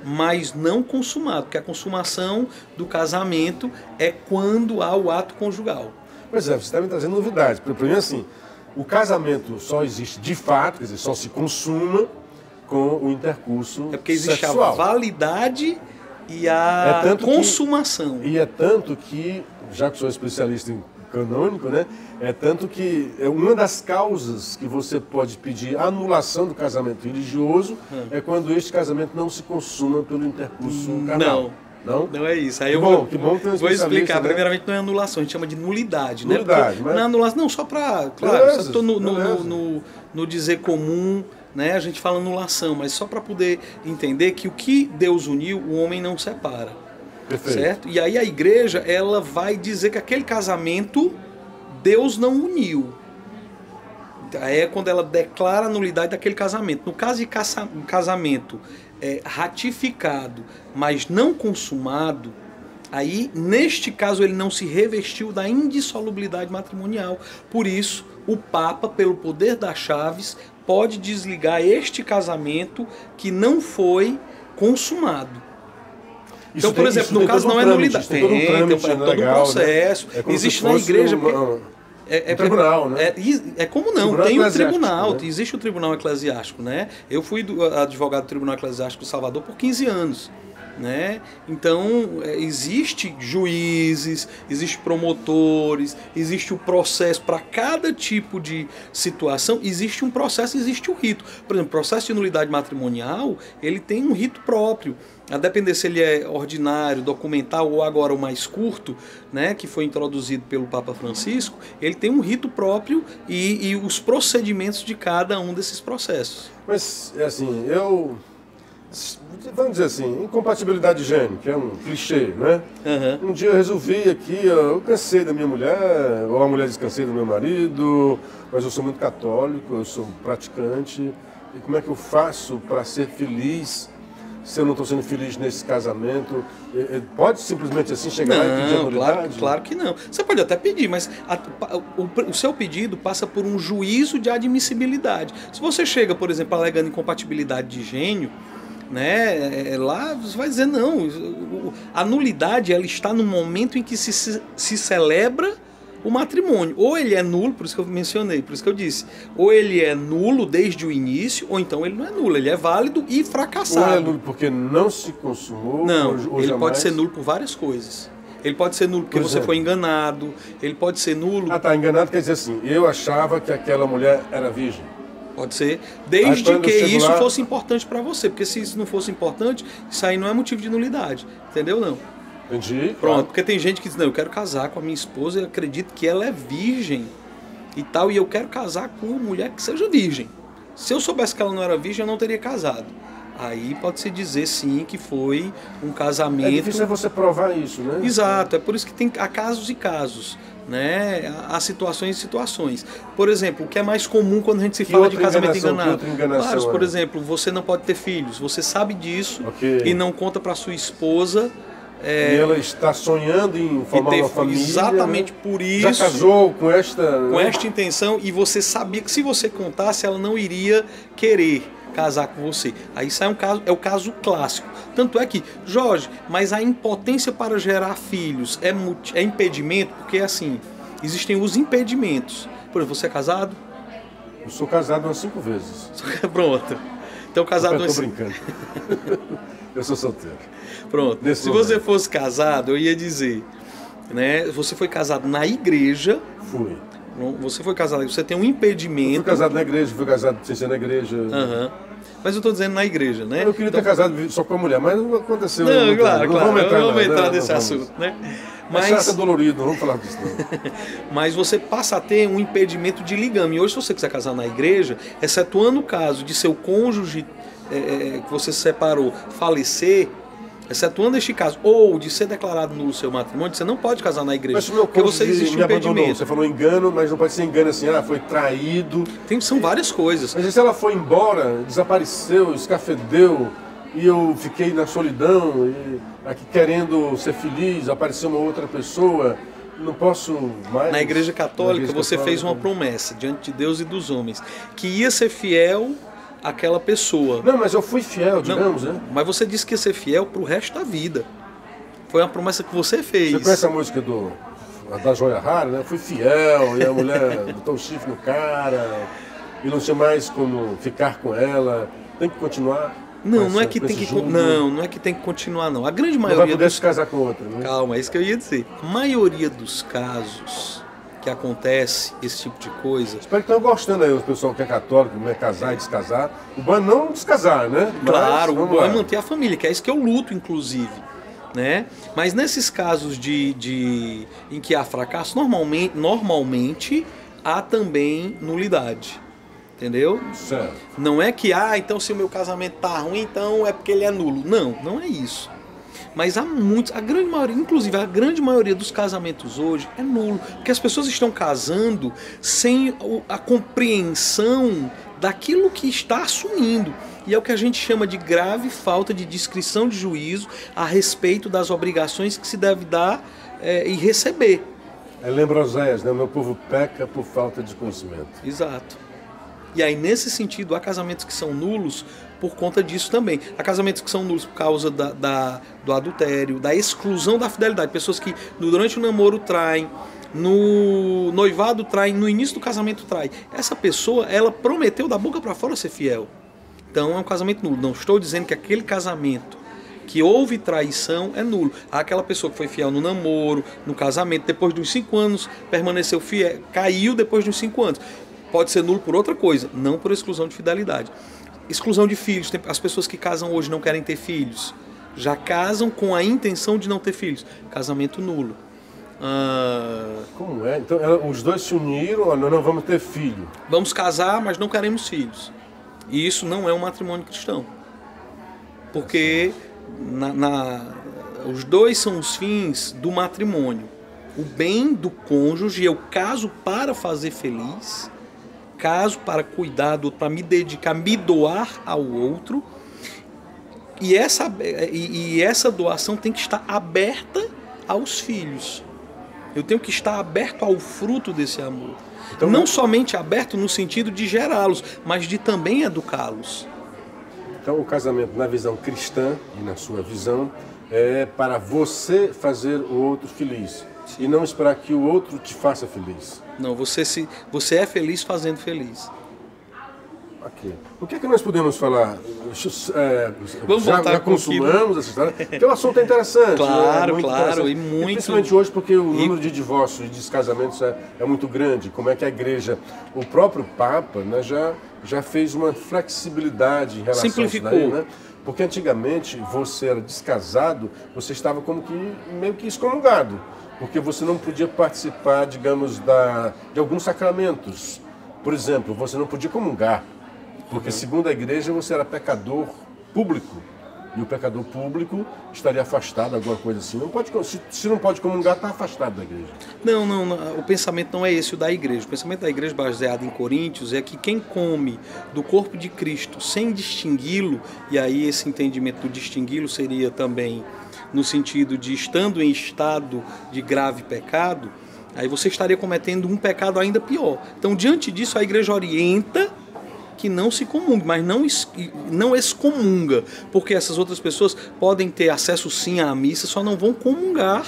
mas não consumado. Porque a consumação do casamento é quando há o ato conjugal. Pois é, você está me trazendo novidades. Para mim, assim, o casamento só existe de fato, quer dizer, só se consuma com o intercurso sexual. É porque existe a validade e a consumação. E é tanto que, já que sou especialista em canônico, né? É tanto que uma das causas que você pode pedir anulação do casamento religioso é quando este casamento não se consuma pelo intercurso carnal. Não é isso. Aí que bom ter um vou explicar. Né? Primeiramente, não é anulação, a gente chama de nulidade. Nulidade, né? Mas... Não é anulação, não, só para... Claro, só estou no dizer comum, né? A gente fala anulação, mas só para poder entender que o que Deus uniu, o homem não separa. Perfeito. Certo? E aí a igreja, ela vai dizer que aquele casamento Deus não uniu. É quando ela declara a nulidade daquele casamento. No caso de casamento ratificado, mas não consumado, aí, neste caso, ele não se revestiu da indissolubilidade matrimonial. Por isso, o Papa, pelo poder das chaves, pode desligar este casamento que não foi consumado. Então, por exemplo, no caso não é nulidade. Tem todo um processo. Né? Existe na igreja... tribunal, né? Como não? Tem um tribunal, né? Existe o tribunal eclesiástico, né? Eu fui advogado do Tribunal Eclesiástico de Salvador por 15 anos. Né? Então, existe juízes, existe promotores, existe o processo para cada tipo de situação, existe um processo, existe o rito. Por exemplo, o processo de nulidade matrimonial, ele tem um rito próprio. A depender se ele é ordinário, documental ou agora o mais curto, né, que foi introduzido pelo Papa Francisco, ele tem um rito próprio e os procedimentos de cada um desses processos. Mas, assim, vamos dizer assim, incompatibilidade de gênero, que é um clichê, né? Um dia eu resolvi aqui, eu cansei da minha mulher, ou a mulher descansei do meu marido, mas eu sou muito católico, eu sou praticante, e como é que eu faço para ser feliz se eu não estou sendo feliz nesse casamento? Pode simplesmente assim chegar lá e pedir a nulidade? Claro que não. Você pode até pedir, mas o seu pedido passa por um juízo de admissibilidade. Se você chega, por exemplo, alegando incompatibilidade de gênio, né, lá você vai dizer não. A nulidade, ela está no momento em que se celebra o matrimônio. Ou ele é nulo, por isso que eu mencionei, por isso que eu disse, ou ele é nulo desde o início, ou então ele não é nulo, ele é válido e fracassado. Ou é nulo porque não se consumou? Não, ele pode ser nulo por várias coisas. Ele pode ser nulo porque você foi enganado, ele pode ser nulo... enganado quer dizer assim, eu achava que aquela mulher era virgem. Pode ser, desde que isso fosse importante para você, porque se isso não fosse importante, isso aí não é motivo de nulidade, entendeu? Não. Entendi. Pronto, claro. Porque tem gente que diz, não, eu quero casar com a minha esposa e eu acredito que ela é virgem e tal, e eu quero casar com uma mulher que seja virgem. Se eu soubesse que ela não era virgem, eu não teria casado. Aí pode-se dizer, sim, que foi um casamento... É difícil você provar isso, né? Exato, é por isso que há casos e casos, né? Há situações e situações. Por exemplo, o que é mais comum quando a gente se fala de casamento enganado? Claro, por exemplo, você não pode ter filhos, você sabe disso e não conta para sua esposa E ela está sonhando em formar uma família. Exatamente, né? Por isso. Já casou com esta... Com esta intenção, e você sabia que se você contasse, ela não iria querer casar com você. Aí isso é o caso clássico. Tanto é que, Jorge, mas a impotência para gerar filhos é impedimento? Porque, assim, existem os impedimentos. Por exemplo, você é casado? Eu sou casado umas 5 vezes. Pronto. Então, casado umas... Estou brincando. Eu sou solteiro. Pronto. Se você fosse casado, eu ia dizer, né? Você foi casado na igreja. Fui. Você foi casado, você tem um impedimento. Eu fui casado na igreja, fui casado sem ser na igreja. Uhum. Mas eu estou dizendo na igreja, né? Eu queria ter casado só com a mulher, mas não aconteceu. Não, claro. Não vamos entrar nesse assunto, né? Mas é dolorido, não vamos falar disso não. Mas você passa a ter um impedimento de ligame. E hoje, se você quiser casar na igreja, excetuando o caso de seu cônjuge que você se separou falecer, excetuando este caso, ou de ser declarado nulo o seu matrimônio, você não pode casar na igreja. Mas se o meu porque você existe um impedimento. Você falou engano, mas não pode ser engano assim, foi traído. São várias coisas. Mas se ela foi embora, desapareceu, escafedeu, e eu fiquei na solidão, e aqui querendo ser feliz, apareceu uma outra pessoa, não posso mais... Na igreja católica, você fez uma promessa diante de Deus e dos homens, que ia ser fiel àquela pessoa. Não, mas eu fui fiel, digamos, né? Mas você disse que ia ser fiel pro resto da vida. Foi uma promessa que você fez. Você conhece a música da Joia Rara, né? Fui fiel, e a mulher botou o chifre no cara, e não tinha mais como ficar com ela, tem que continuar. Não é que tem que não é que tem que continuar, não. A grande maioria não vai poder se casar com outra, né? Calma, é isso que eu ia dizer. A maioria dos casos que acontece esse tipo de coisa. Espero que estão gostando aí, o pessoal que é católico, que vai casar e descasar. O bom é não descasar, né? Claro, o bom é manter a família, que é isso que eu luto, inclusive. Né? Mas nesses casos em que há fracasso, normalmente há também nulidade. Entendeu? Certo. Não é que, então se o meu casamento tá ruim, então é porque ele é nulo. Não é isso. Mas há muitos, a grande maioria, inclusive a grande maioria dos casamentos hoje é nulo. Porque as pessoas estão casando sem a compreensão daquilo que está assumindo. E é o que a gente chama de grave falta de discrição de juízo a respeito das obrigações que se deve dar e receber. Lembra Oséias, né? O meu povo peca por falta de conhecimento. Exato. E aí, nesse sentido, há casamentos que são nulos por conta disso também. Há casamentos que são nulos por causa do adultério, da exclusão da fidelidade. Pessoas que durante o namoro traem, no noivado traem, no início do casamento traem. Essa pessoa, ela prometeu da boca para fora ser fiel. Então é um casamento nulo. Não estou dizendo que aquele casamento que houve traição é nulo. Há aquela pessoa que foi fiel no namoro, no casamento, depois de uns 5 anos permaneceu fiel, caiu depois de uns 5 anos. Pode ser nulo por outra coisa, não por exclusão de fidelidade. Exclusão de filhos. As pessoas que casam hoje não querem ter filhos. Já casam com a intenção de não ter filhos. Casamento nulo. Como é? Então os dois se uniram, não vamos ter filho. Vamos casar, mas não queremos filhos. E isso não é um matrimônio cristão. Porque os dois são os fins do matrimônio. O bem do cônjuge, eu caso para fazer feliz, caso para cuidar do outro, para me dedicar, me doar ao outro. E essa doação tem que estar aberta aos filhos. Eu tenho que estar aberto ao fruto desse amor. Então, não somente aberto no sentido de gerá-los, mas de também educá-los. Então o casamento na visão cristã e na sua visão é para você fazer o outro feliz. Sim. E não esperar que o outro te faça feliz. Não, você é feliz fazendo feliz. Ok. O que é que nós podemos falar? Vamos voltar já consumamos essa história? Porque o assunto é interessante. Claro, muito claro. Interessante. E muito... principalmente hoje porque o número de divórcios e descasamentos é muito grande. Como é que a igreja, o próprio Papa, né, já fez uma flexibilidade em relação simplificou. A isso daí, né? Porque antigamente você era descasado, você estava como que meio que excomungado. Porque você não podia participar, digamos, de alguns sacramentos. Por exemplo, você não podia comungar. Porque, segundo a igreja, você era pecador público. E o pecador público estaria afastado, alguma coisa assim. Não pode, se não pode comungar, está afastado da igreja. Não, o pensamento não é esse o da igreja. O pensamento da igreja, baseado em Coríntios, é que quem come do corpo de Cristo sem distingui-lo, e aí esse entendimento do distingui-lo seria também no sentido de estando em estado de grave pecado, aí você estaria cometendo um pecado ainda pior. Então, diante disso, a igreja orienta que não se comungue, mas não excomunga, porque essas outras pessoas podem ter acesso sim à missa, só não vão comungar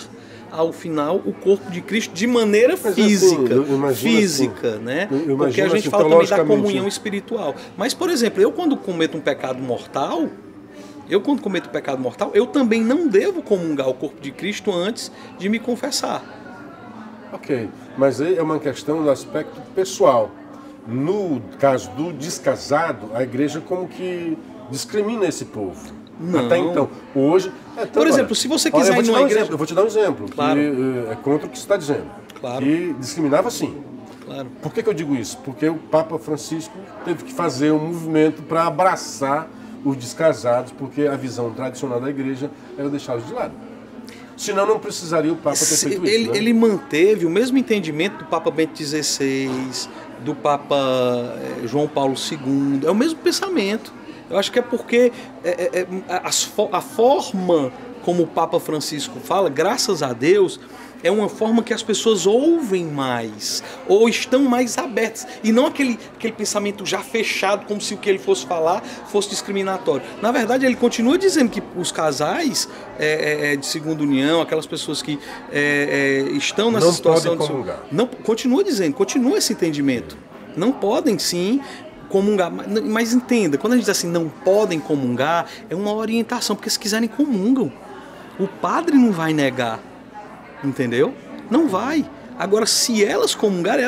ao final o corpo de Cristo de maneira física, né? Porque a gente fala também da comunhão espiritual. Mas, por exemplo, eu quando cometo um pecado mortal, eu também não devo comungar o corpo de Cristo antes de me confessar. Ok, mas aí é uma questão do aspecto pessoal. No caso do descasado, a igreja como que discrimina esse povo. Não. Até então. Hoje... Por exemplo, se você quiser ir numa igreja... Eu vou te dar um exemplo, claro, que é contra o que você está dizendo. Claro. E discriminava sim. Claro. Por que eu digo isso? Porque o Papa Francisco teve que fazer um movimento para abraçar os descasados, porque a visão tradicional da igreja era deixá-los de lado. Senão não precisaria o Papa ter feito isso. Né? Ele manteve o mesmo entendimento do Papa Bento XVI, do Papa João Paulo II. É o mesmo pensamento. Eu acho que é porque a forma como o Papa Francisco fala, graças a Deus, é uma forma que as pessoas ouvem mais, ou estão mais abertas, e não aquele pensamento já fechado, como se o que ele fosse falar fosse discriminatório. Na verdade, ele continua dizendo que os casais de segunda união, aquelas pessoas que estão nessa não situação... Podem comungar. Não, continua esse entendimento. Não podem, sim, comungar. Mas entenda, quando a gente diz assim, não podem comungar, é uma orientação, porque se quiserem comungam. O padre não vai negar. Entendeu? Não vai. Agora, se elas comungarem,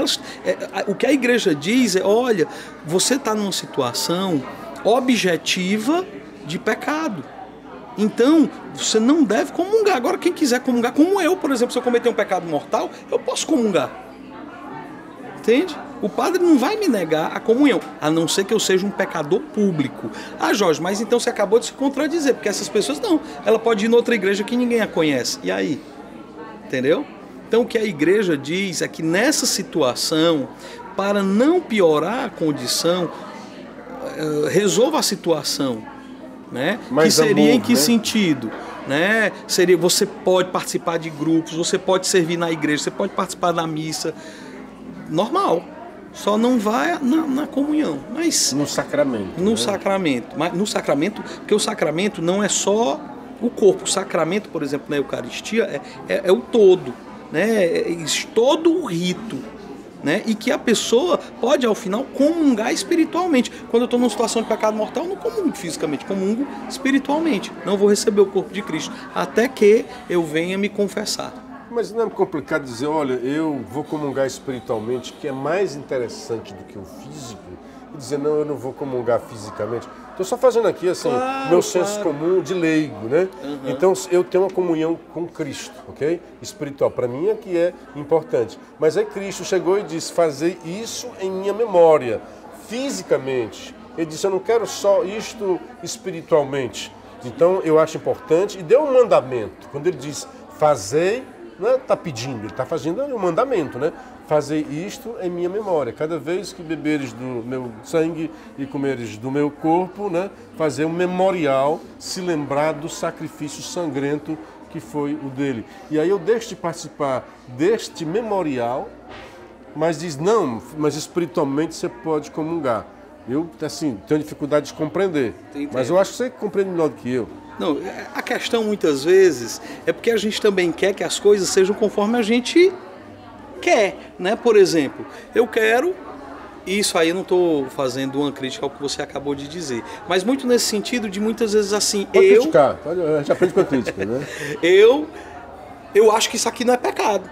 o que a igreja diz é, olha, você está numa situação objetiva de pecado. Então, você não deve comungar. Agora, quem quiser comungar, como eu, por exemplo, se eu cometer um pecado mortal, eu posso comungar. Entende? O padre não vai me negar a comunhão, a não ser que eu seja um pecador público. Ah, Jorge, mas então você acabou de se contradizer, porque essas pessoas não. Ela pode ir em outra igreja que ninguém a conhece. E aí? Entendeu? Então o que a igreja diz é que nessa situação, para não piorar a condição, resolva a situação, né? Mais que seria amor, em que né? sentido? Né? Seria, você pode participar de grupos, você pode servir na igreja, você pode participar da missa, normal. Só não vai na comunhão. Mas no sacramento. No né? sacramento. Mas no sacramento, porque o sacramento não é só o corpo. O sacramento, por exemplo, na Eucaristia, é o todo, né? Todo o rito, né? E que a pessoa pode, ao final, comungar espiritualmente. Quando eu estou numa situação de pecado mortal, eu não comungo fisicamente, comungo espiritualmente. Não vou receber o corpo de Cristo, até que eu venha me confessar. Mas não é complicado dizer, olha, eu vou comungar espiritualmente, que é mais interessante do que o físico, e dizer, não, eu não vou comungar fisicamente. Estou só fazendo aqui, assim, meu senso comum de leigo, né? Uhum. Então, eu tenho uma comunhão com Cristo, ok? Espiritual, para mim é que é importante. Mas aí Cristo chegou e disse, fazer isso em minha memória, fisicamente. Ele disse, eu não quero só isto espiritualmente. Então, eu acho importante, e deu um mandamento. Quando ele diz, fazei, não está pedindo, ele está fazendo um mandamento, né? Fazer isto em minha memória. Cada vez que beberes do meu sangue e comeres do meu corpo, né? Fazer um memorial, se lembrar do sacrifício sangrento que foi o dele. E aí eu deixo de participar deste memorial, mas diz, não, mas espiritualmente você pode comungar. Eu, assim, tenho dificuldade de compreender, mas eu acho que você compreende melhor do que eu. Não, a questão muitas vezes é porque a gente também quer que as coisas sejam conforme a gente quer, né? Por exemplo, eu quero, isso aí eu não estou fazendo uma crítica ao que você acabou de dizer, mas muito nesse sentido de muitas vezes assim, pode criticar, a gente aprende com a crítica, né? eu acho que isso aqui não é pecado.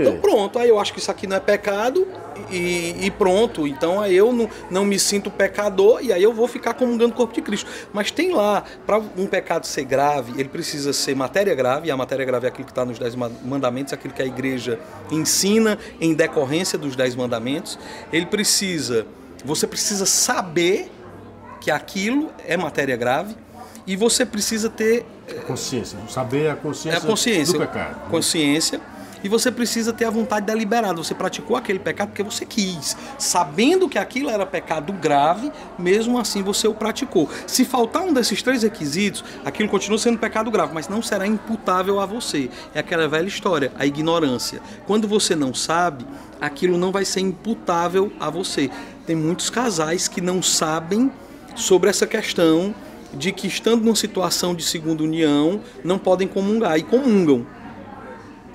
Então pronto, aí eu acho que isso aqui não é pecado e pronto, então aí eu não me sinto pecador e aí eu vou ficar comungando o corpo de Cristo. Mas tem lá, para um pecado ser grave, ele precisa ser matéria grave, e a matéria grave é aquilo que está nos 10 mandamentos, aquilo que a igreja ensina em decorrência dos 10 mandamentos. Você precisa saber que aquilo é matéria grave e você precisa ter... Consciência, saber a consciência do pecado. Consciência. E você precisa ter a vontade deliberada. Você praticou aquele pecado porque você quis, sabendo que aquilo era pecado grave, mesmo assim você o praticou. Se faltar um desses 3 requisitos, aquilo continua sendo pecado grave, mas não será imputável a você. É aquela velha história, a ignorância. Quando você não sabe, aquilo não vai ser imputável a você. Tem muitos casais que não sabem sobre essa questão de que, estando numa situação de segunda união, não podem comungar, e comungam.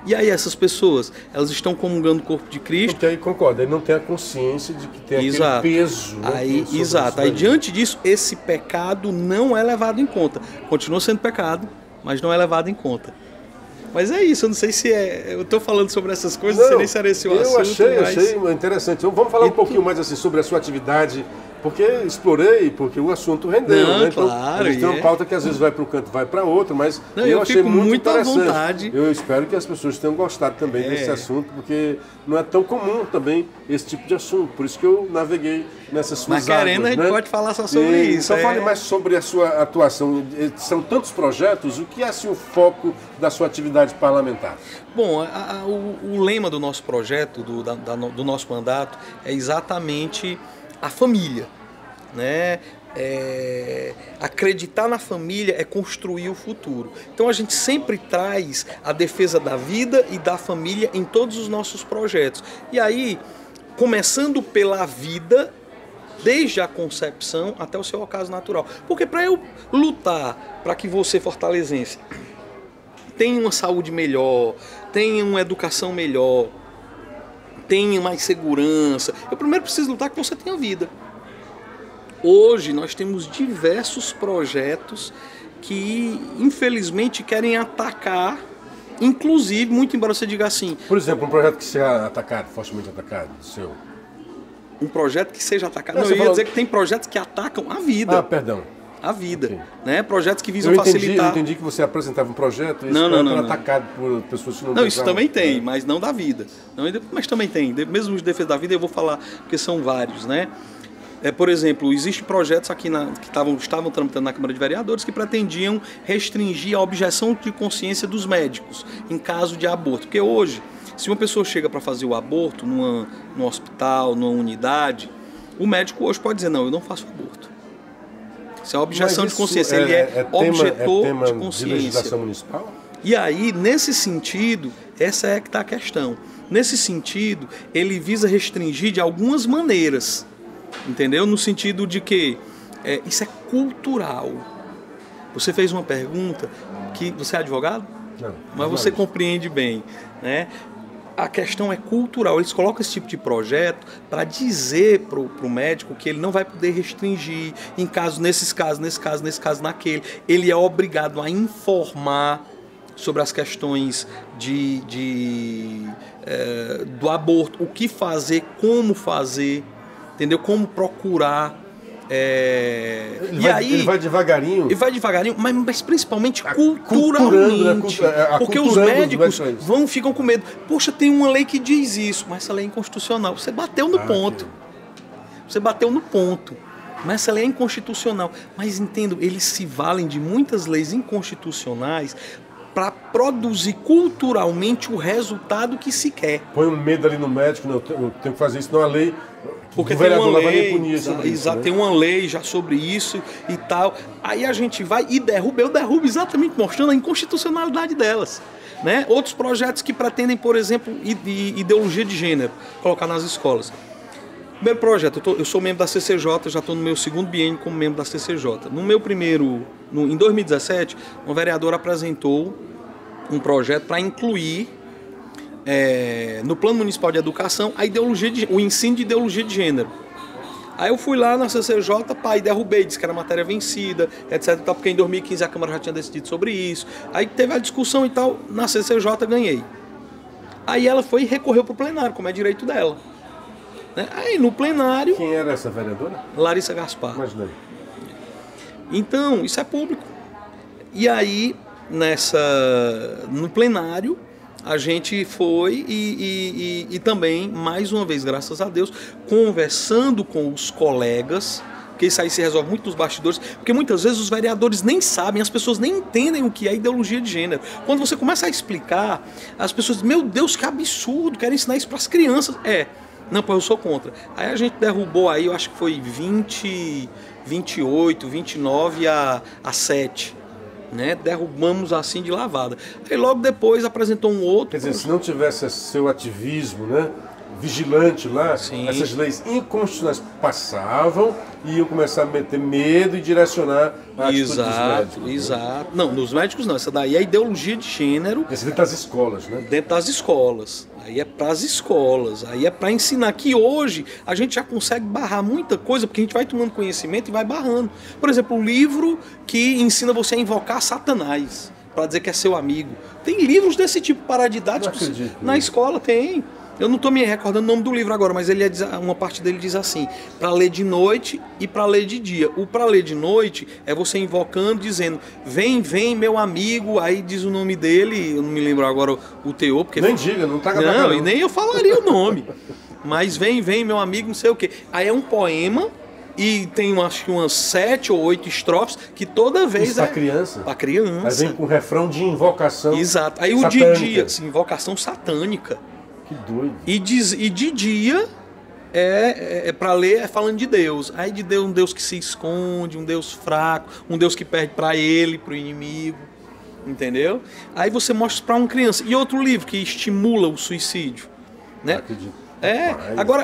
E aí essas pessoas, elas estão comungando o corpo de Cristo. Porque aí concorda, ele não tem a consciência de que tem aquele peso. Aí, exato. Aí diante disso, esse pecado não é levado em conta. Continua sendo pecado, mas não é levado em conta. Mas é isso, eu não sei se é... Eu estou falando sobre essas coisas, não sei nem se era esse o assunto. Eu achei interessante. Então, vamos falar um pouquinho mais assim sobre a sua atividade, porque explorei, porque o assunto rendeu, né? Então, claro, a gente tem uma pauta que às vezes vai para um canto, vai para outro, mas eu achei muito interessante. À vontade. Eu espero que as pessoas tenham gostado também desse assunto, porque não é tão comum também esse tipo de assunto. Por isso que eu naveguei nessas suas águas. Mas querendo, a gente pode falar só sobre isso. Então fale mais sobre a sua atuação. São tantos projetos, o que é assim, o foco da sua atividade parlamentar? Bom, o lema do nosso projeto, do nosso mandato, é exatamente a família, né? Acreditar na família é construir o futuro. Então a gente sempre traz a defesa da vida e da família em todos os nossos projetos. E aí, começando pela vida, desde a concepção até o seu ocaso natural. Porque para eu lutar para que você, fortalezense, tenha uma saúde melhor, tenha uma educação melhor, tenha mais segurança, eu primeiro preciso lutar que você tenha vida. Hoje nós temos diversos projetos que infelizmente querem atacar, inclusive, muito embora você diga assim... Por exemplo, um projeto que seja atacado, fortemente atacado, seu... Um projeto que seja atacado... Não, eu ia dizer que tem projetos que atacam a vida. Ah, perdão. A vida, okay, né? Projetos que visam facilitar... Eu entendi que você apresentava um projeto e não, atacado por pessoas que não... Não, isso também tem, mas não da vida. Não, mas também tem. Mesmo os defeitos da vida eu vou falar, porque são vários, né? Por exemplo, existem projetos aqui que estavam tramitando na Câmara de Vereadores que pretendiam restringir a objeção de consciência dos médicos em caso de aborto. Porque hoje, se uma pessoa chega para fazer o aborto num hospital, numa unidade, o médico hoje pode dizer, não, eu não faço aborto. Isso é objeção de consciência, ele é objetor de consciência. De legislação municipal? E aí, nesse sentido, essa é que está a questão. Nesse sentido, ele visa restringir de algumas maneiras, entendeu? No sentido de que isso é cultural. Você fez uma pergunta que... Você é advogado? Não. Mas você compreende bem, né? A questão é cultural. Eles colocam esse tipo de projeto para dizer para o médico que ele não vai poder restringir em casos, nesse caso, naquele. Ele é obrigado a informar sobre as questões do aborto, o que fazer, como fazer, entendeu? Como procurar. Ele vai devagarinho. Ele vai devagarinho, mas principalmente culturalmente. Porque os médicos ficam com medo. Poxa, tem uma lei que diz isso, mas essa lei é inconstitucional. Você bateu no ponto. Você bateu no ponto. Mas essa lei é inconstitucional. Mas entendo, eles se valem de muitas leis inconstitucionais para produzir culturalmente o resultado que se quer. Põe um medo ali no médico, não, eu tenho que fazer isso, não é lei. Porque tem uma lei, tem uma lei já sobre isso e tal. Aí a gente vai e derruba exatamente mostrando a inconstitucionalidade delas. Né? Outros projetos que pretendem, por exemplo, ideologia de gênero, colocar nas escolas. Primeiro projeto, eu sou membro da CCJ, já estou no meu segundo biênio como membro da CCJ. No meu primeiro, em 2017, um vereador apresentou um projeto para incluir no Plano Municipal de Educação o ensino de ideologia de gênero. Aí eu fui lá na CCJ, derrubei, disse que era matéria vencida, etc. Porque em 2015 a Câmara já tinha decidido sobre isso. Aí teve a discussão e tal, na CCJ ganhei. Aí ela foi e recorreu para o plenário, como é direito dela. Né? Aí no plenário... Quem era essa vereadora? Larissa Gaspar. Imaginei. Então, isso é público. E aí, no plenário, a gente foi e também, mais uma vez, graças a Deus, conversando com os colegas, porque isso aí se resolve muito nos bastidores, porque muitas vezes os vereadores nem sabem, as pessoas nem entendem o que é ideologia de gênero. Quando você começa a explicar, as pessoas dizem, meu Deus, que absurdo, querem ensinar isso para as crianças. Não, pô, eu sou contra. Aí a gente derrubou aí, eu acho que foi 28, 29 a 7. Né? Derrubamos assim de lavada. Aí logo depois apresentou um outro. Quer dizer, se não tivesse seu ativismo, né, vigilante lá, Sim. essas leis inconstitucionais passavam e iam começar a meter medo e direcionar a atitude dos médicos. Exato. Não, nos médicos não. Essa daí é ideologia de gênero. Esse dentro das escolas, né? Dentro das escolas. Aí é para as escolas. Aí é para ensinar que hoje a gente já consegue barrar muita coisa, porque a gente vai tomando conhecimento e vai barrando. Por exemplo, o livro que ensina você a invocar Satanás, para dizer que é seu amigo. Tem livros desse tipo paradidáticos na escola, tem. Eu não estou me recordando o nome do livro agora, mas ele uma parte dele diz assim, para ler de noite e para ler de dia. O para ler de noite é você invocando, dizendo, vem, vem, meu amigo, aí diz o nome dele, eu não me lembro agora o teor, porque... Nem diga, não tá gravando. Não, e nem eu falaria o nome. Mas vem, vem, meu amigo, não sei o quê. Aí é um poema e tem acho que umas 7 ou 8 estrofes que toda vez isso pra criança? Pra criança. Aí vem com refrão de invocação. Exato. Aí satânica. O de dia, assim, invocação satânica. Que doido. E de dia para ler é falando de Deus. Aí de Deus, um Deus que se esconde, um Deus fraco, um Deus que perde para ele, para o inimigo. Entendeu? Aí você mostra para uma criança. E outro livro que estimula o suicídio. Né? Acredito.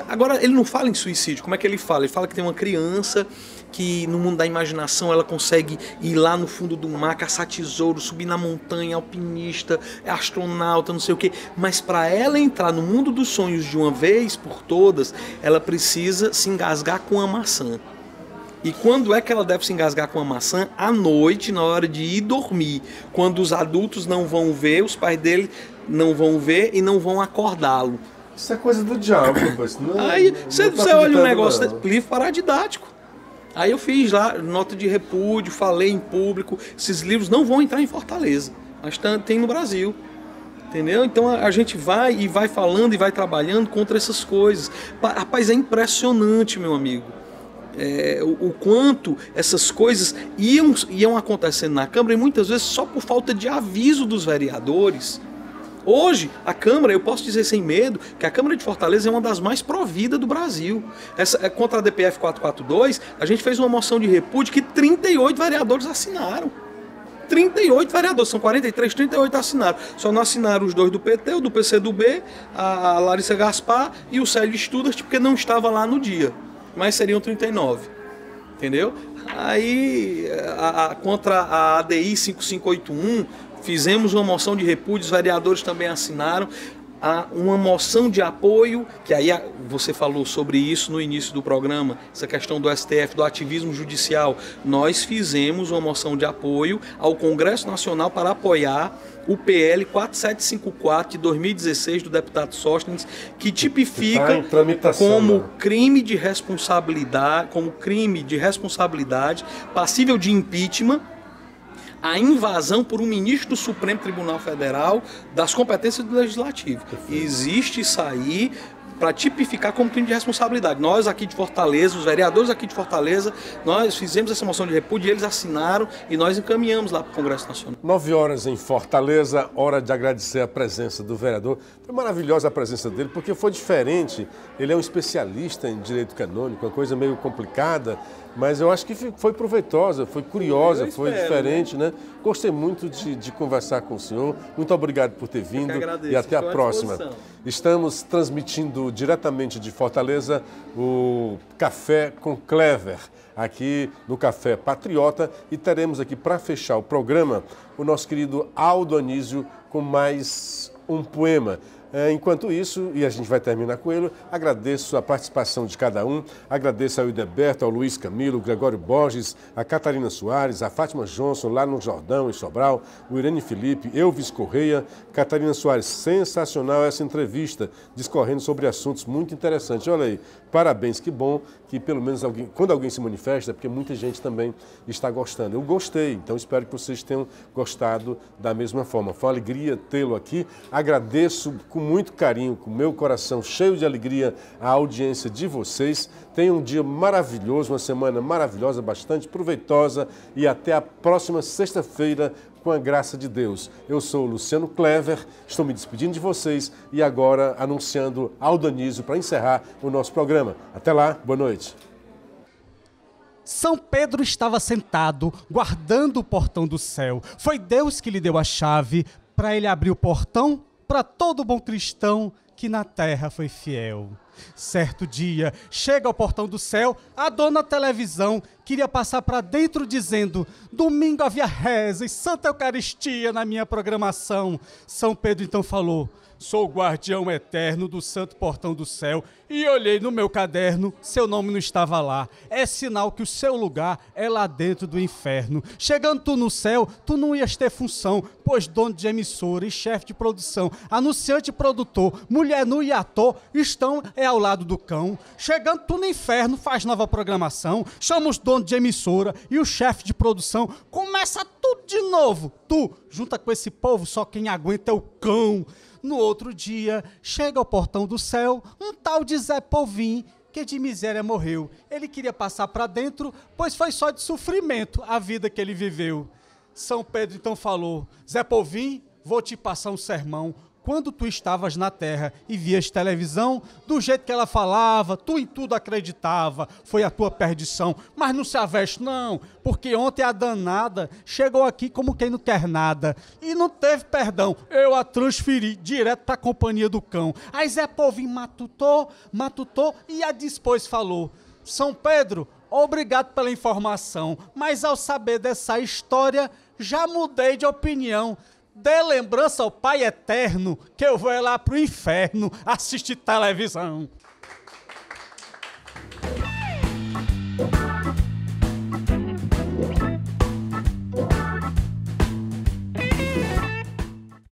Agora ele não fala em suicídio. Como é que ele fala? Ele fala que tem uma criança que no mundo da imaginação ela consegue ir lá no fundo do mar, caçar tesouro, subir na montanha, alpinista, astronauta, não sei o quê. Mas para ela entrar no mundo dos sonhos de uma vez por todas, ela precisa se engasgar com a maçã. E quando é que ela deve se engasgar com a maçã? À noite, na hora de ir dormir. Quando os adultos não vão ver, os pais dele não vão ver e não vão acordá-lo. Isso é coisa do diabo, rapaz. Aí você olha um negócio, livro paradidático. Aí eu fiz lá nota de repúdio, falei em público, esses livros não vão entrar em Fortaleza, mas tem no Brasil. Entendeu? Então a gente vai falando e vai trabalhando contra essas coisas. Rapaz, é impressionante, meu amigo. O quanto essas coisas iam acontecendo na Câmara e muitas vezes só por falta de aviso dos vereadores. Hoje, a Câmara, eu posso dizer sem medo, que a Câmara de Fortaleza é uma das mais providas do Brasil. Contra a DPF 442, a gente fez uma moção de repúdio que 38 vereadores assinaram. 38 vereadores, são 43, 38 assinaram. Só não assinaram os 2 do PT, o do PCdoB, a Larissa Gaspar e o Célio Studart, porque não estava lá no dia. Mas seriam 39. Entendeu? Aí, contra a ADI 5581, fizemos uma moção de repúdio, os vereadores também assinaram. Uma moção de apoio, que aí você falou sobre isso no início do programa, essa questão do STF, do ativismo judicial. Nós fizemos uma moção de apoio ao Congresso Nacional para apoiar o PL 4754 de 2016 do deputado Sóstenes, que tipifica como crime de responsabilidade passível de impeachment a invasão por um ministro do Supremo Tribunal Federal das competências do Legislativo. Existe isso aí para tipificar como crime de responsabilidade. Nós aqui de Fortaleza, os vereadores aqui de Fortaleza, nós fizemos essa moção de repúdio, eles assinaram e nós encaminhamos lá para o Congresso Nacional. 9 horas em Fortaleza, hora de agradecer a presença do vereador. Foi maravilhosa a presença dele, porque foi diferente. Ele é um especialista em direito canônico, uma coisa meio complicada, mas eu acho que foi proveitosa, foi curiosa, foi diferente, né? Gostei muito de conversar com o senhor. Muito obrigado por ter vindo e até a próxima. Estamos transmitindo diretamente de Fortaleza o Café com Clever, aqui no Café Patriota, e teremos aqui para fechar o programa o nosso querido Aldo Anísio com mais um poema. Enquanto isso, e a gente vai terminar com ele, agradeço a participação de cada um, agradeço ao Ideberto, ao Luiz Camilo, ao Gregório Borges, a Catarina Soares, a Fátima Johnson, lá no Jordão, em Sobral, o Irene Felipe, Elvis Correia, Catarina Soares, sensacional essa entrevista, discorrendo sobre assuntos muito interessantes. Olha aí, parabéns, que bom que pelo menos quando alguém se manifesta, porque muita gente também está gostando. Eu gostei, então espero que vocês tenham gostado da mesma forma. Foi uma alegria tê-lo aqui, agradeço com com muito carinho, com meu coração cheio de alegria, a audiência de vocês. Tenham um dia maravilhoso, uma semana maravilhosa, bastante proveitosa e até a próxima sexta-feira, com a graça de Deus. Eu sou o Luciano Clever, estou me despedindo de vocês e agora anunciando Aldo Anísio para encerrar o nosso programa. Até lá, boa noite. São Pedro estava sentado, guardando o portão do céu. Foi Deus que lhe deu a chave para ele abrir o portão para todo bom cristão que na terra foi fiel. Certo dia, chega ao portão do céu, a dona televisão queria passar para dentro dizendo: domingo havia reza e Santa Eucaristia na minha programação. São Pedro então falou: sou o guardião eterno do santo portão do céu e olhei no meu caderno, seu nome não estava lá. É sinal que o seu lugar é lá dentro do inferno. Chegando tu no céu, tu não ias ter função, pois dono de emissora e chefe de produção, anunciante e produtor, mulher nua e ator, estão ao lado do cão. Chegando tu no inferno, faz nova programação, chama os donos de emissora e o chefe de produção, começa tudo de novo. Tu, junta com esse povo, só quem aguenta é o cão. No outro dia, chega ao portão do céu um tal de Zé Povinho, que de miséria morreu. Ele queria passar para dentro, pois foi só de sofrimento a vida que ele viveu. São Pedro então falou: Zé Povinho, vou te passar um sermão. Quando tu estavas na terra e vias televisão, do jeito que ela falava, tu em tudo acreditava, foi a tua perdição. Mas não se aveste não, porque ontem a danada chegou aqui como quem não quer nada e não teve perdão. Eu a transferi direto para a companhia do cão. Aí Zé Povinho matutou e a depois falou: São Pedro, obrigado pela informação, mas ao saber dessa história, já mudei de opinião. Dê lembrança ao Pai Eterno que eu vou lá pro inferno assistir televisão.